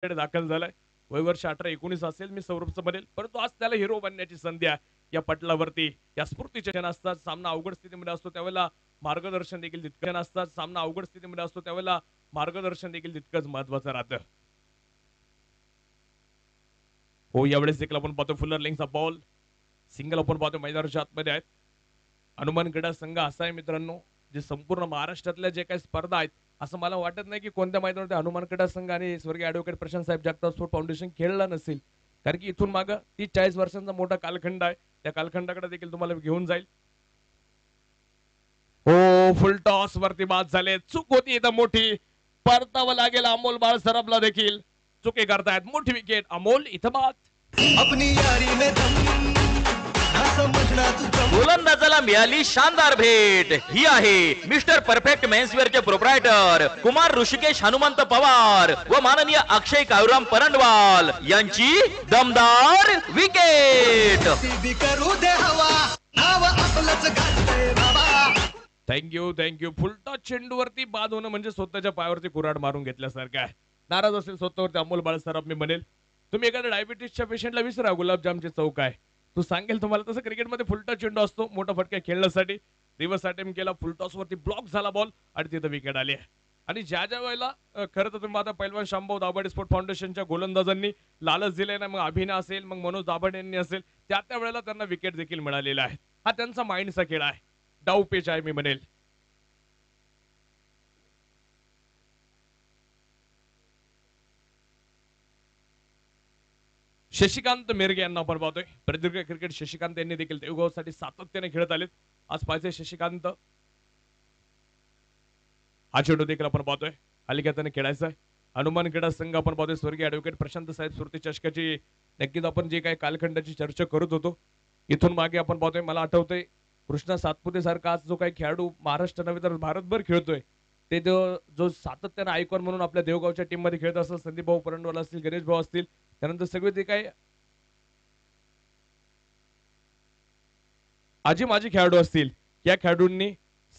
दाखल झालाय. वय वर्ष 18-19 असेल मी सौरभचं बनेल, परंतु आज त्याला हिरो बनण्याची संधी आहे या पटलावरती. या स्फूर्तीचे असतात, सामना अवघड स्थितीमध्ये असतो त्यावेळेला मार्गदर्शन देखील तितकं असतात, सामना अवघड स्थितीमध्ये असतो त्यावेळेला मार्गदर्शन देखील तितकंच महत्वाचं राहतं. हो, यावेळेस देखील आपण पाहतो फुलर लेंगचा बॉल सिंगल आपण पाहतो मैदानाच्या आतमध्ये आहेत. हनुमान क्रीडा संघ असा आहे मित्रांनो, जे संपूर्ण महाराष्ट्रातल्या जे काही स्पर्धा आहेत असं मला वाटत नाही की कोणत्या मैदानावर हनुमान क्रीडा संघ आणि स्वर्गीय ऍडव्होकेट प्रशांत साहेब जगताप स्पोर्ट फाउंडेशन खेळला नसेल. कारण की इथून मागं 30-40 वर्षांचा मोठा कालखंड आहे. त्या कालखंडाकडे देखील तुम्हाला घेऊन जाईल. हो, फुल टॉस वरती बाद झाले. चूक होती इथं मोठी. परतावं लागेल अमोल बाळ सरबला देखील. चुकी करतायत. मोठी विकेट अमोल इथं बाद. अपनी यारी में दम ना समझना तू कम. गोलंदाजाला मिळाली शानदार भेट. ही आहे मिस्टर परफेक्ट मेन्सवेअरचे प्रोप्रायटर कुमार ऋषिकेश हनुमंत पवार व माननीय अक्षय काळूराम परंडवाल यांची दमदार विकेट. ती बी करू दे हवा नाव आपलंच गाजतंय बाबा. थँक्यू. फुलटॉस चेंडूवरती बाद होणं म्हणजे स्वतःच्या पायावरती कुऱ्हाड मारून घेतल्यासारखं आहे. नाराज असेल स्वतःवरती अमोल बाळ सराफ मी म्हणेल, तुम्ही एखाद्या डायबिटीसच्या पेशंटला विसरा गुलाबजामची चव काय. तू सांगेल तुम्हाला तसं क्रिकेटमध्ये फुलटॉस चेंडू असतो मोठा फटका खेळण्यासाठी. रिव्हर्स अटेम्प्ट केला, फुलटॉस वरती ब्लॉक झाला बॉल आणि तिथं विकेट आली आहे. आणि ज्या वेळेला खरं तर तुम्ही आता पैलवान शांभाऊ दाभाडे स्पोर्ट फाउंडेशनच्या गोलंदाजांनी लालच दिले ना, मग अभिनय असेल मग मनोज दाभाडे यांनी असेल, त्या वेळेला त्यांना विकेट देखील मिळालेला आहे. हा त्यांचा माइंडचा खेळ आहे, डाव पेच आहे मी म्हणेल. शशिकांत मिरगे यांना आपण पाहतोय. प्रदीर्घ क्रिकेट शशिकांत यांनी देखील देवगावसाठी सातत्याने खेळत आलेत. आज पाहिजे शशिकांत. हा चेंडू देखील आपण पाहतोय अलीकडे खेळायचा आहे. हनुमान क्रीडा संघ आपण पाहतोय स्वर्गीय ऍडव्होकेट प्रशांत साहेब स्मृती चषकाची नक्कीच आपण जे काही कालखंडाची चर्चा करत होतो इथून मागे आपण पाहतोय. मला आठवतंय कृष्णा सातपुते सारखा आज जो काही खेळाडू महाराष्ट्र नव्हे तर भारतभर खेळतोय ते जो सातत्याने आयकॉन म्हणून आपल्या देवगावच्या टीम मध्ये खेळत असतात. संदीप भाऊ परंडवाल असतील, गणेश भाऊ असतील, त्यानंतर सगळे ते काही आजी माझी खेळाडू असतील, या खेळाडूंनी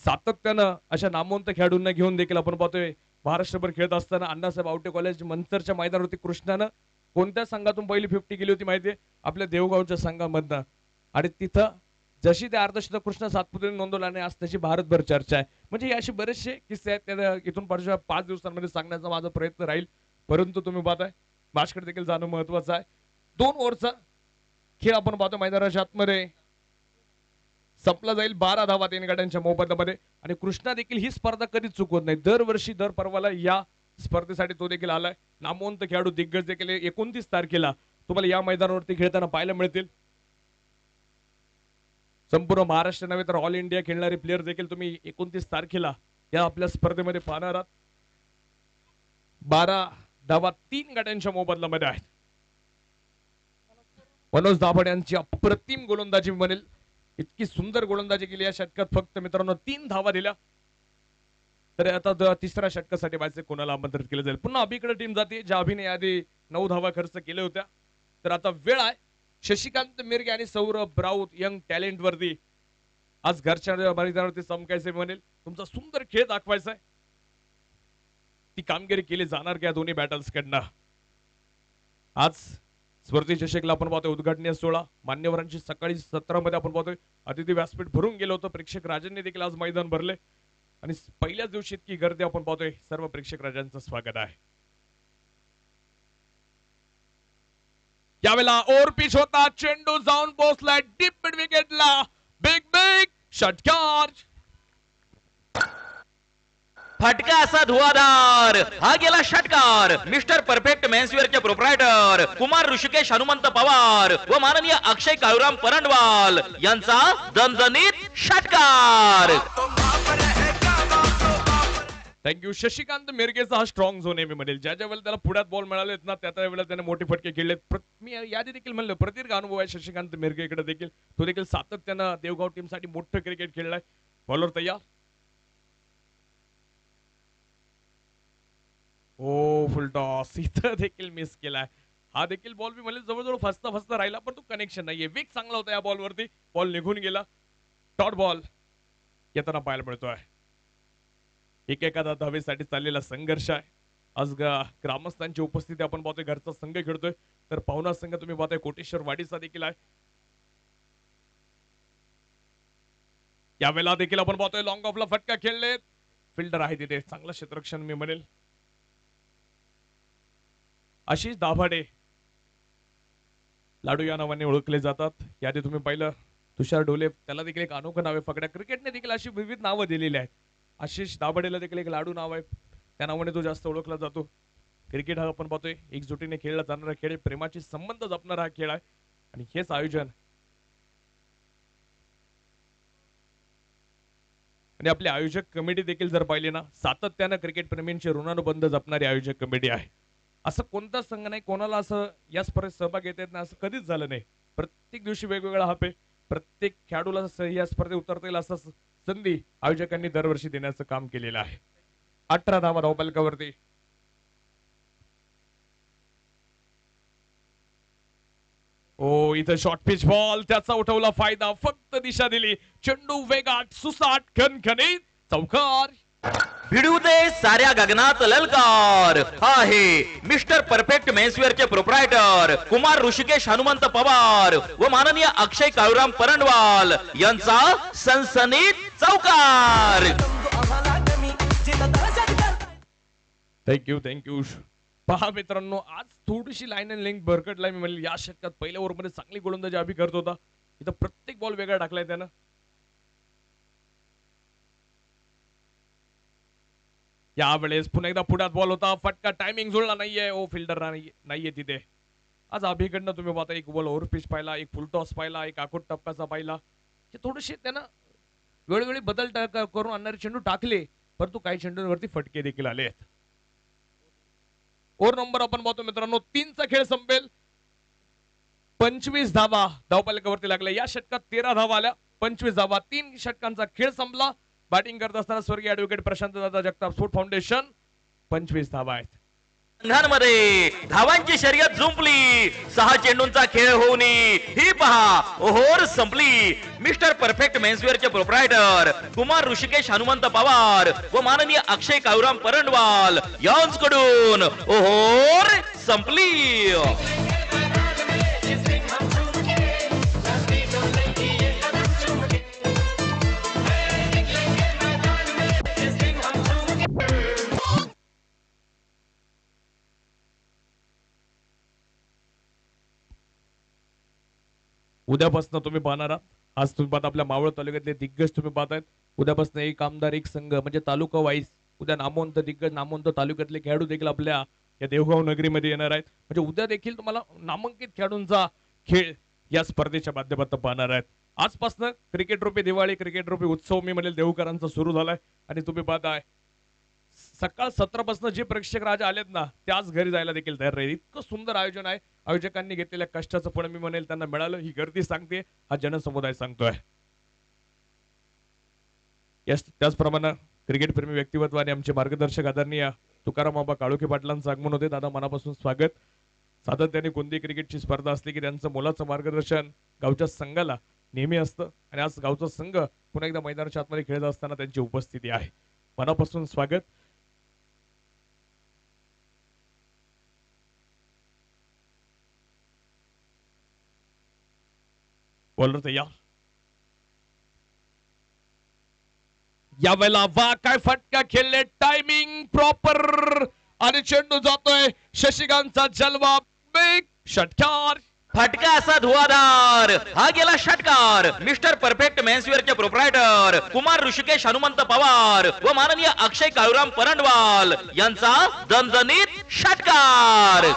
सातत्यानं अशा नामवंत खेळाडूंना घेऊन देखील आपण पाहतोय महाराष्ट्रभर खेळत असताना अण्णासाहेब आवटे कॉलेज मंचरच्या मैदानावरती कृष्णानं कोणत्या संघातून पहिली 50 केली होती माहितीये? आपल्या देवगावच्या संघामधनं. आणि तिथं जशी ते अर्धशतक कृष्ण सातपुतेने नोंदवला आणि आज त्याची भारतभर चर्चा आहे. म्हणजे हे असे बरेचसे किस्से आहेत त्या इथून पुढच्या 5 दिवसांमध्ये सांगण्याचा माझा प्रयत्न राहील. परंतु तुम्ही पाहताय बास्केट देखील जाणं महत्वाचं आहे. 2 ओव्हरचा खेळ आपण पाहतो मैदानाच्या आतमध्ये संपला जाईल. 12 धावा 3 गटांच्या मोबदल्यामध्ये. आणि कृष्णा देखील ही स्पर्धा कधीच चुकवत नाही. दरवर्षी दर पर्वाला या स्पर्धेसाठी तो देखील आलाय. नामवंत खेळाडू दिग्गज देखील 29 तारखेला तुम्हाला या मैदानावरती खेळताना पाहायला मिळतील. संपूर्ण महाराष्ट्र नव्हे तर ऑल इंडिया खेळणारे प्लेयर देखील तुम्ही 29 तारखेला या आपल्या स्पर्धेमध्ये पाहणार आहात. 12 धावा 3 गटांच्या मोबदल्यामध्ये आहेत. मनोज दाभाडे यांची अप्रतिम गोलंदाजी म्हणेल. इतकी सुंदर गोलंदाजी केली या षटकात. फक्त मित्रांनो 3 धावा दिल्या. तर आता तिसऱ्या षटकासाठी व्हायचे कोणाला आमंत्रित केलं जाईल. पुन्हा अभिकडे टीम जाते ज्या अभिने आधी 9 धावा खर्च केल्या होत्या. तर आता वेळ आहे शशिकांत मिरगे आणि सौरभ राऊत यंग टॅलेंट वरती आज घरच्या मैदानावरती चमकायचे म्हणेल. तुमचा सुंदर खेळ दाखवायचा आहे. ती कामगिरी केली जाणार का दोन्ही बॅटल्स कडनं. आज स्मृती चषकला आपण पाहतोय उद्घाटनीय सोहळा मान्यवरांची सकाळी 17 मध्ये आपण पाहतोय अतिथी व्यासपीठ भरून गेलं होतं. प्रेक्षक राजांनी देखील आज मैदान भरले आणि पहिल्याच दिवशी इतकी गर्दी आपण पाहतोय. सर्व प्रेक्षक राजांचं स्वागत आहे. यावेळेला ओव्हर पिच होता. चेंडू जाऊन पोहोचलाय डीप मिड विकेटला. बिग षटकार. फटका असा धुवाधार. हा गेला षटकार. मिस्टर परफेक्ट मेन्सवेअरचे प्रोप्रायटर कुमार ऋषिकेश हनुमंत पवार व माननीय अक्षय काळूराम परंडवाल यांचा दणदणीत षटकार. थँक्यू. शशिकांत मिरगेचा हा स्ट्रॉंग झोन आहे मी म्हणेल. ज्या वेळेला त्याला पुढ्यात बॉल मिळालेत ना त्या वेळेला त्याने मोठे फटके खेळलेत. मी यादी देखील म्हणलं प्रदीर्घ अनुभव आहे शशिकांत मिरगेकडे देखील. तो देखील सातत्यानं देवगाव टीम साठी मोठं क्रिकेट खेळलाय. बॉलर तयार. ओ फुल टॉस इथं देखील मिस केलाय. हा देखील बॉल मी म्हणेल जवळजवळ फसता राहिला पण तो कनेक्शन नाहीये. वेग चांगला होता या बॉलवरती. बॉल निघून गेला. डॉट बॉल येताना पाहायला मिळतोय. एकेका धावेसाठी चाललेला संघर्ष आहे. आज ग्रामस्थांची उपस्थिती आपण पाहतोय. घरचा संघ खेळतोय तर पाहुणा संघ तुम्ही पाहताय कोटेश्वर वाडीचा देखील आहे. यावेळेला देखील आपण पाहतोय लॉंग ऑफला फटका खेळले. फिल्डर आहे तिथे, चांगलं क्षेत्ररक्षण मी म्हणेल. आशिष दाभाडे लाडू या नावाने ओळखले जातात. यादी तुम्ही पाहिलं तुषार डोले, त्याला देखील एक अनोखं नाव आहे. फकड्या क्रिकेटने देखील अशी विविध नावं दिलेली आहेत. आशिष दाभाडेला देखील एक लाडू नाव आहे, त्या नावाने तो जास्त ओळखला जातो. क्रिकेट हा आपण पाहतोय एकजुटीने खेळला जाणारा खेळ, प्रेमाचे संबंध जपणारा हा खेळ आहे. आणि हेच आयोजन आणि आपली आयोजक कमिटी देखील जर पाहिली ना, सातत्यानं क्रिकेट प्रेमींचे ऋणानुबंध जपणारी आयोजक कमिटी आहे. असं कोणता संघ नाही कोणाला असं या स्पर्धेत सहभाग घेता येत नाही असं कधीच झालं नाही. प्रत्येक दिवशी वेगवेगळा हापे, प्रत्येक खेळाडूला या स्पर्धेत उतरता येईल असं संधी आयोजकांनी दरवर्षी देण्याचं काम केलेलं आहे. 18 धावा धावफलकावरती. ओ इथं शॉर्ट पिच बॉल, त्याचा उठवला फायदा, फक्त दिशा दिली. चेंडू वेगात सुसाट खणखणीत चौकार. भिडू दे साऱ्या गगनात ललकार. हा आहे मिस्टर परफेक्ट मेन्सवेअरचे प्रोप्रायटर कुमार ऋषिकेश हनुमंत पवार व माननीय अक्षय काळूराम परंडवाल यांचा सनसनीत चौकार. थँक्यू. पहा मित्रांनो, आज थोडीशी लाईन अँड लेंथ भरकटलाय. मी म्हणले या षटकात पहिल्या ओव्हरमध्ये चांगली गोलंदाजी अभि करत होता. इथं प्रत्येक बॉल वेगळा टाकलाय त्यानं. यावेळेस पुन्हा एकदा पुढ्यात बॉल होता, फटका टायमिंग जुळला नाहीये. ओ फिल्डर नाहीये तिथे. आज अभिकडनं तुम्ही पाहता एक बॉल ओव्हर पिच पाहिला, एक फुल टॉस पाहिला, एक आखूट टप्प्याचा पाहिला. हे थोडेसे त्यानं वेळोवेळी बदल करून आणणारे चेंडू टाकले, परंतु काही चेंडूंवरती फटके देखील आले आहेत. ओव्हर नंबर आपण पाहतो मित्रांनो, 3चा खेळ संपेल. 25 धावा धावफलकावरती लागल्या. या षटकात 13 धावा आल्या, 25 धावा. 3 षटकांचा खेळ संपला. बॅटिंग करत असताना स्वर्गीय ऍडव्होकेट प्रशांत दादा जगताप स्पोर्ट फाउंडेशन 25 धावा आहेत. संघांमध्ये धावांची शर्यत जुंपली. 6 चेंडूंचा खेळ होऊन ही पहा ओव्हर संपली. मिस्टर परफेक्ट मेन्सवेअरचे प्रोप्रायटर कुमार ऋषिकेश हनुमंत पवार व माननीय अक्षय काळूराम परंडवाल यांच्याकडून ओव्हर संपली. उद्यापासून तुम्ही पाहणार आहात. आज तुम्ही पाहता आपल्या मावळ तालुक्यातले दिग्गज तुम्ही पाहतायत. उद्यापासून एक आमदार एक संघ म्हणजे तालुका वाईज उद्या नामवंत दिग्गज नामवंत तालुक्यातले खेळाडू देखील आपल्या या देवगाव नगरीमध्ये येणार आहेत. म्हणजे उद्या देखील तुम्हाला नामांकित खेळाडूंचा खेळ या स्पर्धेच्या माध्यमातून पाहणार आहेत. आजपासून क्रिकेट रूपी दिवाळी, क्रिकेट रूपी उत्सव मी म्हणेल देवकरांचा सुरू झालाय. आणि तुम्ही पाहताय सकाळ 17 पासून जे प्रेक्षक राजा आलेत ना, त्याच घरी जायला देखील तयार राहील. इतकं सुंदर आयोजन आहे. आयोजकांनी घेतलेल्या कष्टाचं पण मी म्हणेल त्यांना मिळालं. ही गर्दी सांगते, हा जनसमुदाय सांगतोय. त्याचप्रमाणे क्रिकेट प्रेमी व्यक्तिमत्व आणि आमचे मार्गदर्शक आदरणीय तुकाराम बाबा काळोखे पाटलांचं आगमन होते. दादा मनापासून स्वागत. सातत्याने कोणती क्रिकेटची स्पर्धा असली की त्यांचं मोलाचं मार्गदर्शन गावच्या संघाला नेहमी असतं. आणि आज गावचा संघ पुन्हा एकदा मैदानाच्या आतमध्ये खेळत असताना त्यांची उपस्थिती आहे. मनापासून स्वागत. बॉलर तयार. यावेळेला वा काय फटका खेळले, टायमिंग प्रॉपर आणि चेंडू जातोय. शशिकांतचा जलवा, बिग षटकार. फटका असा धुवाधार. हा गेला षटकार. मिस्टर परफेक्ट मेन्सवेअरचे प्रोप्रायटर कुमार ऋषिकेश हनुमंत पवार व माननीय अक्षय काळूराम परंडवाल यांचा दणदणीत षटकार.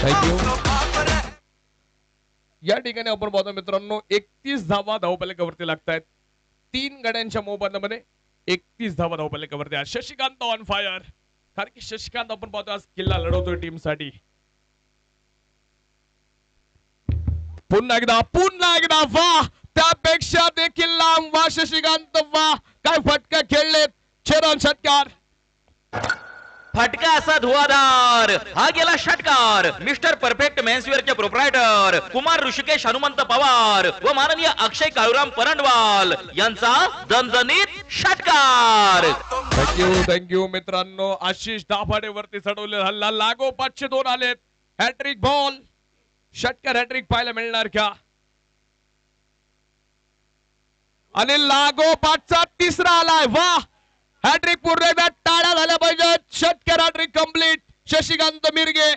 थँक्यू. या ठिकाणी आपण पाहतो मित्रांनो 31 धावा धावफलकावरती लागतायत. 3 गड्यांच्या मोबदल्यामध्ये 31 धावा धावफलकावरती. Shashikant on fire. कारण की शशिकांत आपण पाहतो आज किल्ला लढवतोय टीम साठी. पुन्हा एकदा वा, त्यापेक्षा देखील लांब वा शशिकांत. वा काय फटका खेळलेत. छेदन षटकार. फटका असा धुवाधार हा गेला षटकार मिस्टर परफेक्ट मेन्सवेअरचे प्रोप्रायटर कुमार ऋषिकेश हनुमंत पवार व माननीय अक्षय काळूराम परंडवाल यांचा दणदणीत षटकार. थँक्यू मित्रांनो. आशिष दाभाडे वरती चढवले हल्ला लागो 502 आलेत. हॅट्रिक बॉल षटकार हॅट्रिक पाहायला मिळणार का? आणि लागो 5चा तिसरा आलाय. वा हॅट्रिक पूर्ण एकदा टाळ्या झाल्या पाहिजेत. षटकार हॅट्रिक कंप्लीट शशिकांत मिरगे.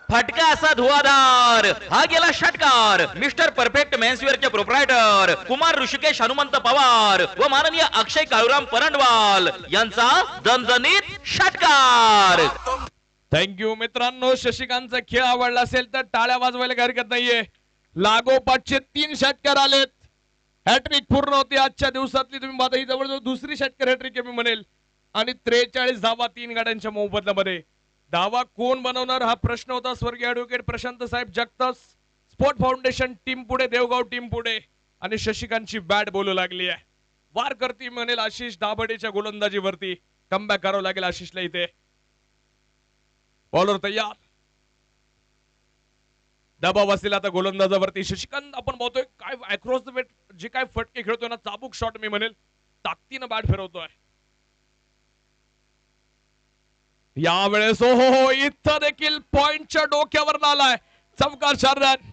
फटका असा धुवाधार हा गेला षटकार मिस्टर परफेक्ट मेन्सवेअरचे प्रोप्रायटर कुमार ऋषिकेश हनुमंत पवार व माननीय अक्षय काळूराम परंडवाल यांचा दणदणीत षटकार. थँक्यू मित्रांनो. शशिकांतचा खेळ आवडला असेल तर टाळ्या वाजवायला काही हरकत नाहीये. लागोपाठचे 3 षटकार आलेत. हॅट्रिक पूर्ण होती आजच्या दिवसातली. तुम्ही पाहता ही जवळजवळ दुसरी षटकार हॅट्रिक मी म्हणेल. आणि 43 धावा 3 गाड्यांच्या मोबदल्यामध्ये. धावा कोण बनवणार हा प्रश्न होता. स्वर्गीय ऍडव्होकेट प्रशांत साहेब जगताप स्पोर्ट फाउंडेशन टीम पुढे, देवगाव टीम पुढे आणि शशिकांतची बॅट बोलू लागली आहे. वार करती म्हणेल आशिष दाभाडेच्या गोलंदाजीवरती. कमबॅक करावं लागेल आशिषला इथे. बॉलर तयार. दबाव असेल आता गोलंदाजावरती. शशिकांत आपण पाहतोय काय अक्रॉस द वेट जे काय फटके खेळतोय ना, चाबूक शॉट मी म्हणेल, ताकदीनं बॅट फिरवतोय यावेळेस. हो इथं देखील पॉइंटच्या डोक्यावर आलाय. चमकार 4 रन.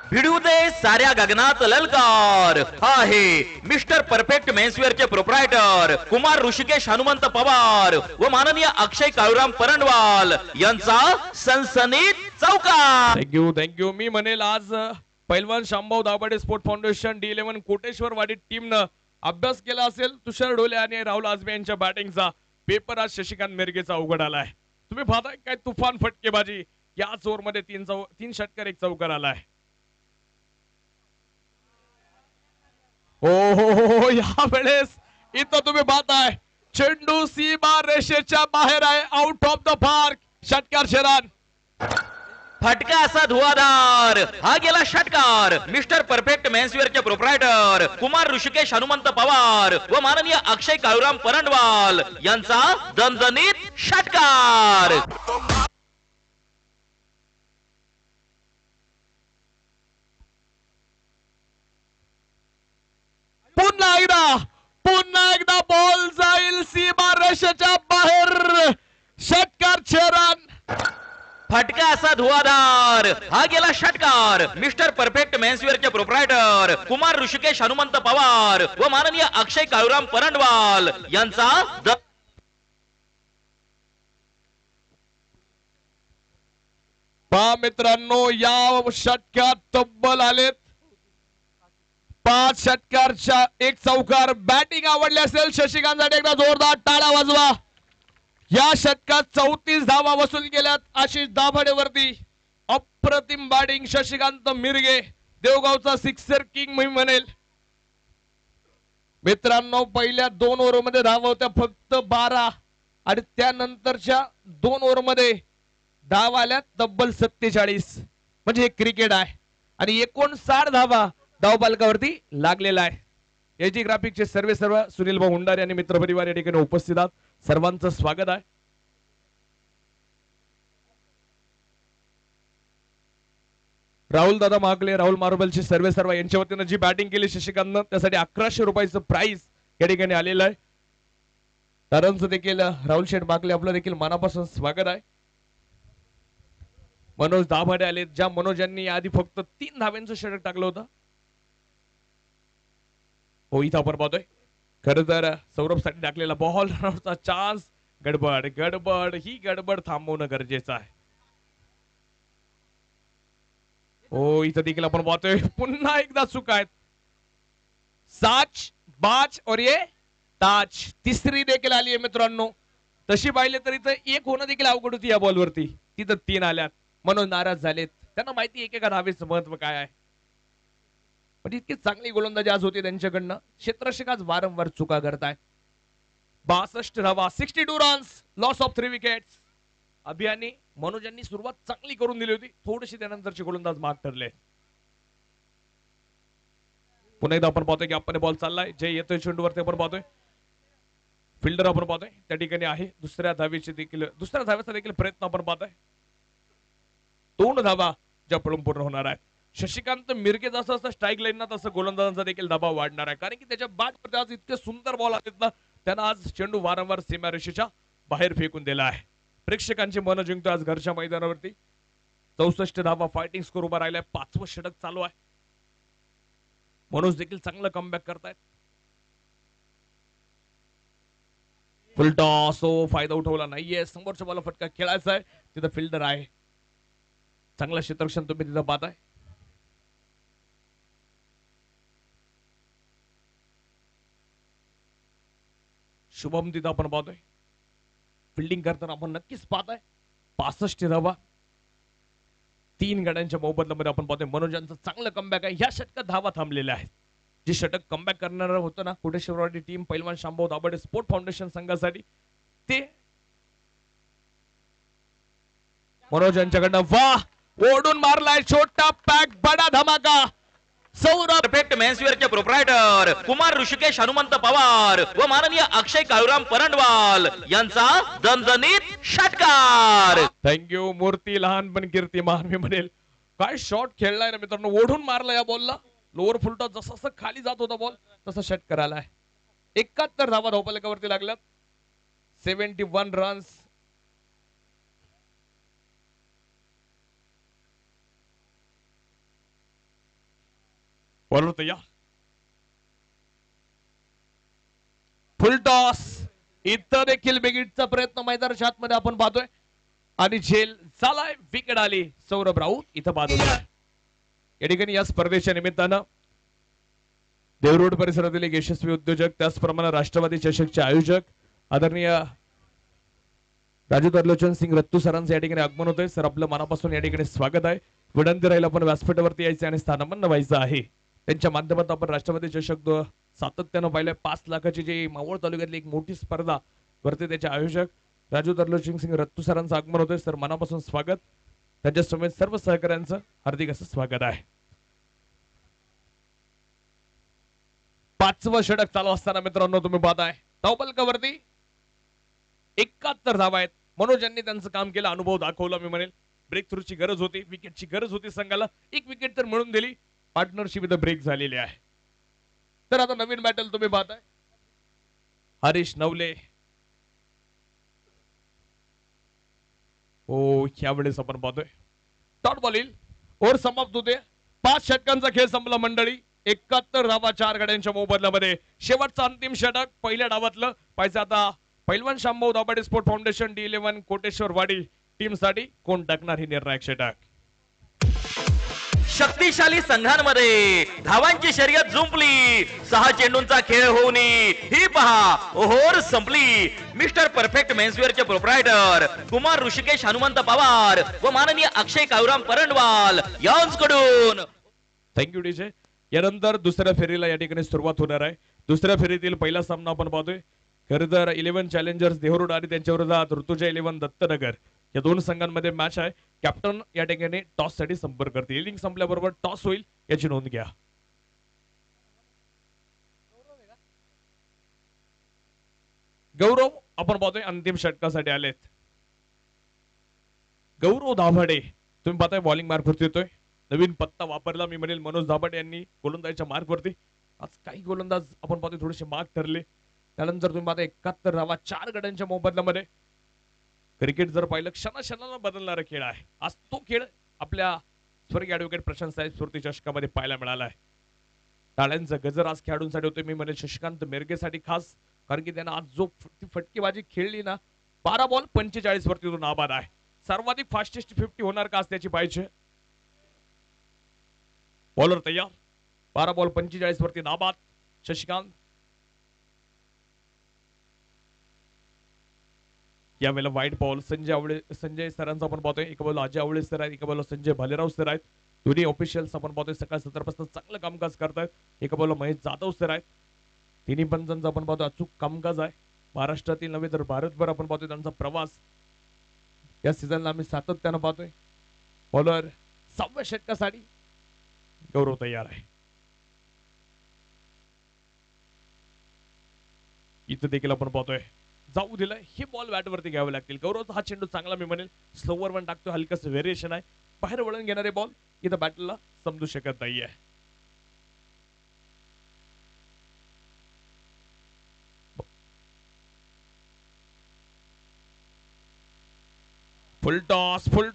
भिडू दे साऱ्या गगनात ललकार हा आहे मिस्टर परफेक्ट मेन्सवेअरचे प्रोप्रायटर कुमार ऋषिकेश हनुमंत पवार व माननीय अक्षय काळूराम परंडवाल यांचा सनसनीत चौकार. थँक्यू. मी म्हणेल आज पैलवान Shambhau Dabhade sport foundation D11 Koteshwar Wadi टीमनं अभ्यास केला असेल तुषार ढोले आणि राहुल आजबे यांच्या बॅटिंगचा. पेपर आज शशिकांत मिरगेचा उघड आलाय. तुम्ही पाहताय काय तुफान फटकेबाजी. याच ओव्हरमध्ये 3 षटकार 1 चौकार आलाय. हो यावेळेस इथं तुम्ही पाहताय चेंडू सीमा रेषेच्या बाहेर आहे. Out of the park. षटकार 6 रन. फटका असा धुवाधार हा गेला षटकार मिस्टर परफेक्ट मेन्सवेअरचे प्रोप्रायटर कुमार ऋषिकेश हनुमंत पवार व माननीय अक्षय काळूराम परंडवाल यांचा दणदणीत षटकार. पुन्हा एकदा बॉल जाईल सीमा रेषेच्या बाहेर. षटकार 6 रन. फटका असा धुवाधार हा गेला षटकार मिस्टर परफेक्ट मेन्सवेअरचे प्रोप्रायटर कुमार ऋषिकेश हनुमंत पवार व माननीय अक्षय काळूराम परंडवाल यांचा पहा मित्रांनो या षटकात तब्बल आलेत 5 षटकारच्या 1 चौकार. बॅटिंग आवडली असेल शशिकांतसाठी एकदा जोरदार टाळ्या वाजवा. या षटकात 34 धावा वसूल केल्यात आशिष दाभाडेवरती. अप्रतिम बॅटिंग शशिकांत मिरगे, देवगावचा सिक्सर किंग मी म्हणेल. मित्रांनो पहिल्या 2 ओव्हरमध्ये धावा होत्या फक्त 12 आणि त्यानंतरच्या 2 ओव्हरमध्ये धावा आल्या तब्बल 47. म्हणजे हे क्रिकेट आहे. आणि 59 धावा धावपालकावरती लागलेला आहे. एजी ग्राफिकचे सर्व सुनील भाऊ हुंडारे आणि मित्रपरिवार या ठिकाणी उपस्थित आहात. सर्वांचं स्वागत आहे. राहुल दादा महाकले, राहुल मार्बलचे सर्व यांच्या वतीनं जी बॅटिंग केली शशिकांतनं त्यासाठी 1100 रुपयाचं प्राइज या ठिकाणी आलेलं आहे. दादांचं देखील राहुल शेठ माकले आपलं देखील मनापासून स्वागत आहे. मनोज दाभाडे आले, ज्या मनोज यांनी आधी फक्त 3 धाव्यांचं षटक टाकलं होतं. हो इथं आपण पाहतोय खरं तर सौरभ साठी टाकलेला बॉल रनआउटचा चान्स. गडबड ही गडबड थांबवणं गरजेचं आहे. हो इथं देखील आपण पाहतोय पुन्हा एकदा चुका आहेत. साच बाज और ये ताज तिसरी देखील आली आहे मित्रांनो. तशी पाहिले तर इथं 1 होणं देखील अवघड होती या बॉलवरती. तिथं 3 आल्यात. म्हणून नाराज झालेत. त्यांना माहिती एकेका धावेचं महत्व काय आहे. पण इतकी चांगली गोलंदाजी आज होती त्यांच्याकडनं. क्षेत्ररक्षक आज वारंवार चुका करतायत. 62 धावा 62 रन्स लॉस ऑफ 3 विकेट्स. अभियानी मनोज यांनी सुरुवात चांगली करून दिली होती. थोडीशी त्यानंतरचे गोलंदाज माग ठरले. पुन्हा एकदा आपण पाहतोय की आपण बॉल चाललाय जे येतोय चेंडूवरती आपण पाहतोय फिल्डर आपण पाहतोय त्या ठिकाणी आहे. दुसऱ्या धावेचा देखील प्रयत्न आपण पाहतोय. 2 धावा ज्या पळून पूर्ण होणार आहेत. शशिकांत मिरगे जसं असं स्ट्राईक लाईन ना तसं गोलंदाजांचा देखील दबाव वाढणार आहे, कारण की त्याच्या बॅटमध्ये आज इतके सुंदर बॉल आहेत ना, त्यानं आज चेंडू वारंवार सीमारेषेच्या बाहेर फेकून दिला आहे. प्रेक्षकांची मन जिंकतो आज घरच्या मैदानावरती. 64 धावा फायटिंग स्कोर उभा राहिलाय. 5वं षटक चालू आहे. मनोज देखील चांगलं कमबॅक करतायत. फुल टॉस फायदा उठवला नाहीये. समोरच्या बॉल फटका खेळायचा आहे. तिथं फिल्डर आहे. चांगलं क्षेत्ररक्षण तुम्ही तिथं पाहताय. शुभम तिथं आपण पाहतोय. फिल्डिंग करताना आपण नक्कीच पाहताय. 65 धावा 3 गड्यांच्या मोबदल्यामध्ये आपण पाहतोय. मनोज यांचं चांगलं कमबॅक आहे. ह्या षटकात धावा थांबलेल्या आहेत. जे षटक कमबॅक करणार होतं ना कोटेश्वरवाडी टीम, पैलवान शांभाऊ दाभाडे स्पोर्ट फाउंडेशन संघासाठी, ते मनोज यांच्याकडनं वाह ओढून मारलाय. छोटा पॅक बडा धमाका. सौरभ परफेक्ट मेन्सवेअरचे प्रोप्रायटर कुमार ऋषिकेश हनुमंत पवार व माननीय अक्षय काळूराम परंडवाल यांचा दणदणीत षटकार. थँक्यू. मूर्ती लहान पण कीर्तिमान मी म्हणेल. काय शॉट खेळलाय ना मित्रांनो. ओढून मारला या बॉलला. लोअर फुलटॉस जसं जसं खाली जात होता बॉल तसं षटकार आलाय. 71 धावा धावफलकावरती लागल्यात. 71 रन्स. बॉलर तयार. फुल टॉस. इथं देखील बिगिटचा प्रयत्न मैदानाच्या आतमध्ये आपण पाहतोय आणि झेल झालाय. विकेट आली. सौरभ राऊत इथं बाजूला. या ठिकाणी या स्पर्धेच्या निमित्तानं देवरोड परिसरातील एक यशस्वी उद्योजक, त्याचप्रमाणे राष्ट्रवादी चषकचे आयोजक आदरणीय राजू तरलोचन सिंग रत्तू सरांचं या ठिकाणी आगमन होतंय. सर आपलं मनापासून या ठिकाणी स्वागत आहे. विनंती राहील आपण व्यासपीठावरती यायचं आणि स्थानपन्न व्हायचं आहे. त्यांच्या माध्यमातून आपण राष्ट्रवादी चषक सातत्यानं पाहिलंय. 5 लाखाची जी मावळ तालुक्यातली एक मोठी स्पर्धा वरती त्याचे आयोजक राजू तरलोचन सिंग रत्तू सरांचं आगमन होतंय. सर मनापासून स्वागत. त्यांच्या समेत सर्व सहकाऱ्यांचं हार्दिक असं स्वागत आहे. 5वं षटक चालू असताना मित्रांनो तुम्ही पाहताय धावफलकावरती 71 धावा आहेत. मनोज यांनी त्यांचं काम केलं. अनुभव दाखवला मी म्हणेल. ब्रेक थ्रूची गरज होती. विकेटची गरज होती संघाला. एक विकेट तर मिळून दिली. पार्टनरशिप इथं ब्रेक झालेली आहे. तर आता नवीन बॅटल तुम्ही पाहताय. हरीश नवले. हो यावेळेस आपण पाहतोय डॉट बॉल येईल. ओव्हर समाप्त होते. 5 षटकांचा खेळ संपला मंडळी. 71 धावा 4 गड्यांच्या मोबदल्यामध्ये. शेवटचा अंतिम षटक पहिल्या डावातलं पाहिजे. आता पैलवान Shambhau Dabhade sport foundation D11 Koteshwarwadi team साठी कोण टाकणार ही निर्णायक षटक. शक्तिशाली संघांमध्ये धावांची शर्यत जुंपली. 6 चेंडूंचा खेळ होऊन ही पहा ओहोर संपली. मिस्टर परफेक्ट मेन्सवेअरचे प्रोप्रायटर कुमार ऋषिकेश हनुमंत पवार व माननीय अक्षय काळूराम परंडवाल यांच्याकडून. Thank you DJ. यानंतर दुसऱ्या फेरीला या ठिकाणी सुरुवात होणार आहे. दुसऱ्या फेरीतील पहिला सामना आपण पाहतोय. खरं तर 11 चॅलेंजर्स देहरोड आणि त्यांच्या विरोधात ऋतुजा 11 दत्तनगर या 2 संघांमध्ये मॅच आहे. कॅप्टन या ठिकाणी टॉस साठी संपर्क करतील. इनिंग संपल्याबरोबर टॉस होईल याची नोंद घ्या. गौरव आपण पाहतोय अंतिम षटकासाठी आलेत. गौरव दाभाडे तुम्ही पाहताय बॉलिंग मार्कवरती येतोय. नवीन पत्ता वापरला मी म्हणेल मनोज दाभाडे यांनी गोलंदाजीच्या मार्कवरती. आज काही गोलंदाज आपण पाहतोय थोडेसे मार्क ठरले. त्यानंतर तुम्ही पाहता 71 धावा 4 गड्यांच्या मोबदल्यामध्ये. क्रिकेट जर पाहिलं क्षणाक्षणाला बदलणारा खेळ आहे. आज तो खेळ आपल्या स्वर्गीय ऍडव्होकेट प्रशांत साहेब स्फूर्ती चषकामध्ये पाहायला मिळाला आहे. टाळ्यांचा गजर आज खेळाडूंसाठी होतोय मी म्हणेल शशिकांत मिरगेसाठी खास, कारण की त्यांना आज जो फटकेबाजी खेळली ना 12 बॉल 45 वरती तो नाबाद आहे. सर्वाधिक फास्टेस्ट 50 होणार का त्याची पाहिजे. बॉलर तयार. 12 बॉल 45 वरती नाबाद शशिकांत. यावेळेला व्हाईट बॉल संजय सरांचा आपण पाहतोय. एका बॉल अजय आवळे सर आहेत, एका बॉल संजय भालेराव सर आहेत. दोन्ही ऑफिशियल्स आपण पाहतोय सकाळ 17 पासून चांगलं कामकाज करतायत. एका बॉल महेश जाधव सर आहेत. तिन्ही पंचांचा आपण पाहतोय अचूक कामकाज आहे. महाराष्ट्रातील नव्हे तर भारतभर आपण पाहतोय त्यांचा प्रवास या सीझनला आम्ही सातत्यानं पाहतोय. बॉलर 6व्या षटकासाठी गौरव तयार आहे. इथं देखील आपण पाहतोय जाऊ दिलं हे बॉल बॅटवरती घ्यावे लागतील. गौरव हा चेंडू चांगला मी म्हणेल स्लोवर वन टाकतो, हलकस व्हेरिएशन आहे. बाहेर वळून घेणारे बॉल इथं बॅटला समजू शकत नाहीये. फुल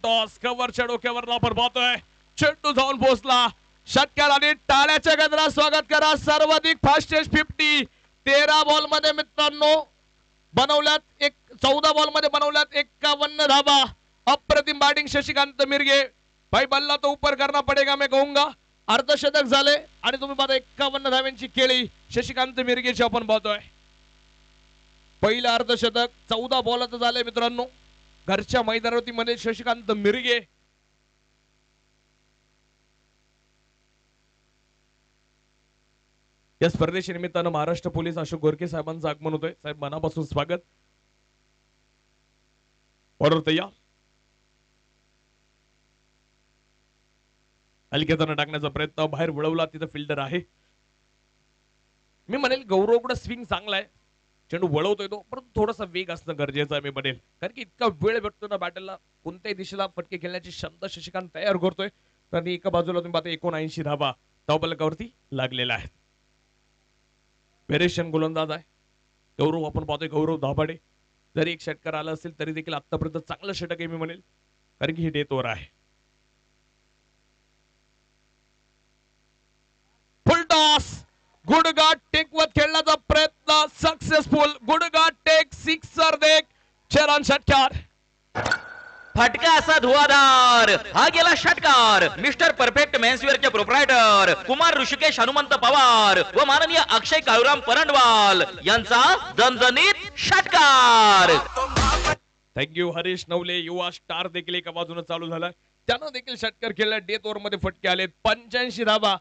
टॉस कव्हरच्या डोक्यावर आपण पाहतोय चेंडू जाऊन पोहोचला. षटकार आणि टाळ्याच्या गजरात स्वागत करा. सर्वाधिक फास्टेस्ट 50 13 बॉल मध्ये मित्रांनो बनवल्यात 14 बॉल मध्ये बनवल्यात 51 धाबा. अप्रतिम बॅटिंग शशिकांत मिरगे. भाई बल्ला तो ऊपर करना पडेगा मैं कहूंगा. अर्धशतक झाले आणि तुम्ही पाहता 51 धाव्यांची खेळी शशिकांत मिरगेची आपण पाहतोय. पहिलं अर्धशतक 14 बॉलाचं झालंय मित्रांनो घरच्या मैदानावरती मध्ये शशिकांत मिरगे. या स्पर्धेच्या निमित्तानं महाराष्ट्र पोलीस अशोक गोरखे साहेबांचं आगमन होतोय. साहेब मनापासून स्वागत. ऑर्डर तयार. हलक्यानं टाकण्याचा प्रयत्न बाहेर वळवला. तिथं फिल्डर आहे. मी म्हणेल गौरवकडे स्विंग चांगला आहे. चेंडू वळवतोय तो परंतु थोडासा वेग असणं गरजेचं आहे मी म्हणेल. कारण की इतका वेळ भेटतो ना बॅटलला कोणत्याही दिशेला फटके खेळण्याची क्षमता शशिकांत तयार करतोय. आणि एका बाजूला तुम्ही पाहता 79 धाबा धावफलकावरती लागलेला आहे. व्हेरिएशन गोलंदाज आहे गौरव. आपण पाहतोय गौरव दाभाडे. जरी एक षटकार आला असेल तरी देखील आतापर्यंत चांगलं षटक आहे मी म्हणेल कारण की ही डेथ ओव्हर आहे. फुल टॉस गुडगाड टेकवत खेळण्याचा प्रयत्न सक्सेसफुल. गुडगाड टेक सिक्सर देख चरण षटकार. फटका असा धुवाधार हा गेला षटकार. मिस्टर परफेक्ट मेन्सवेअरचे प्रोप्रायटर कुमार ऋषिकेश हनुमंत पवार व माननीय अक्षय काळूराम परंडवाल यांचा दणदणीत षटकार. थँक्यू हरीश नवले. युवा स्टार देखील एका बाजूने चालू झाला. त्यानं देखील षटकार खेळला. डेथ ओव्हर मध्ये फटके आले. 85 धाबा.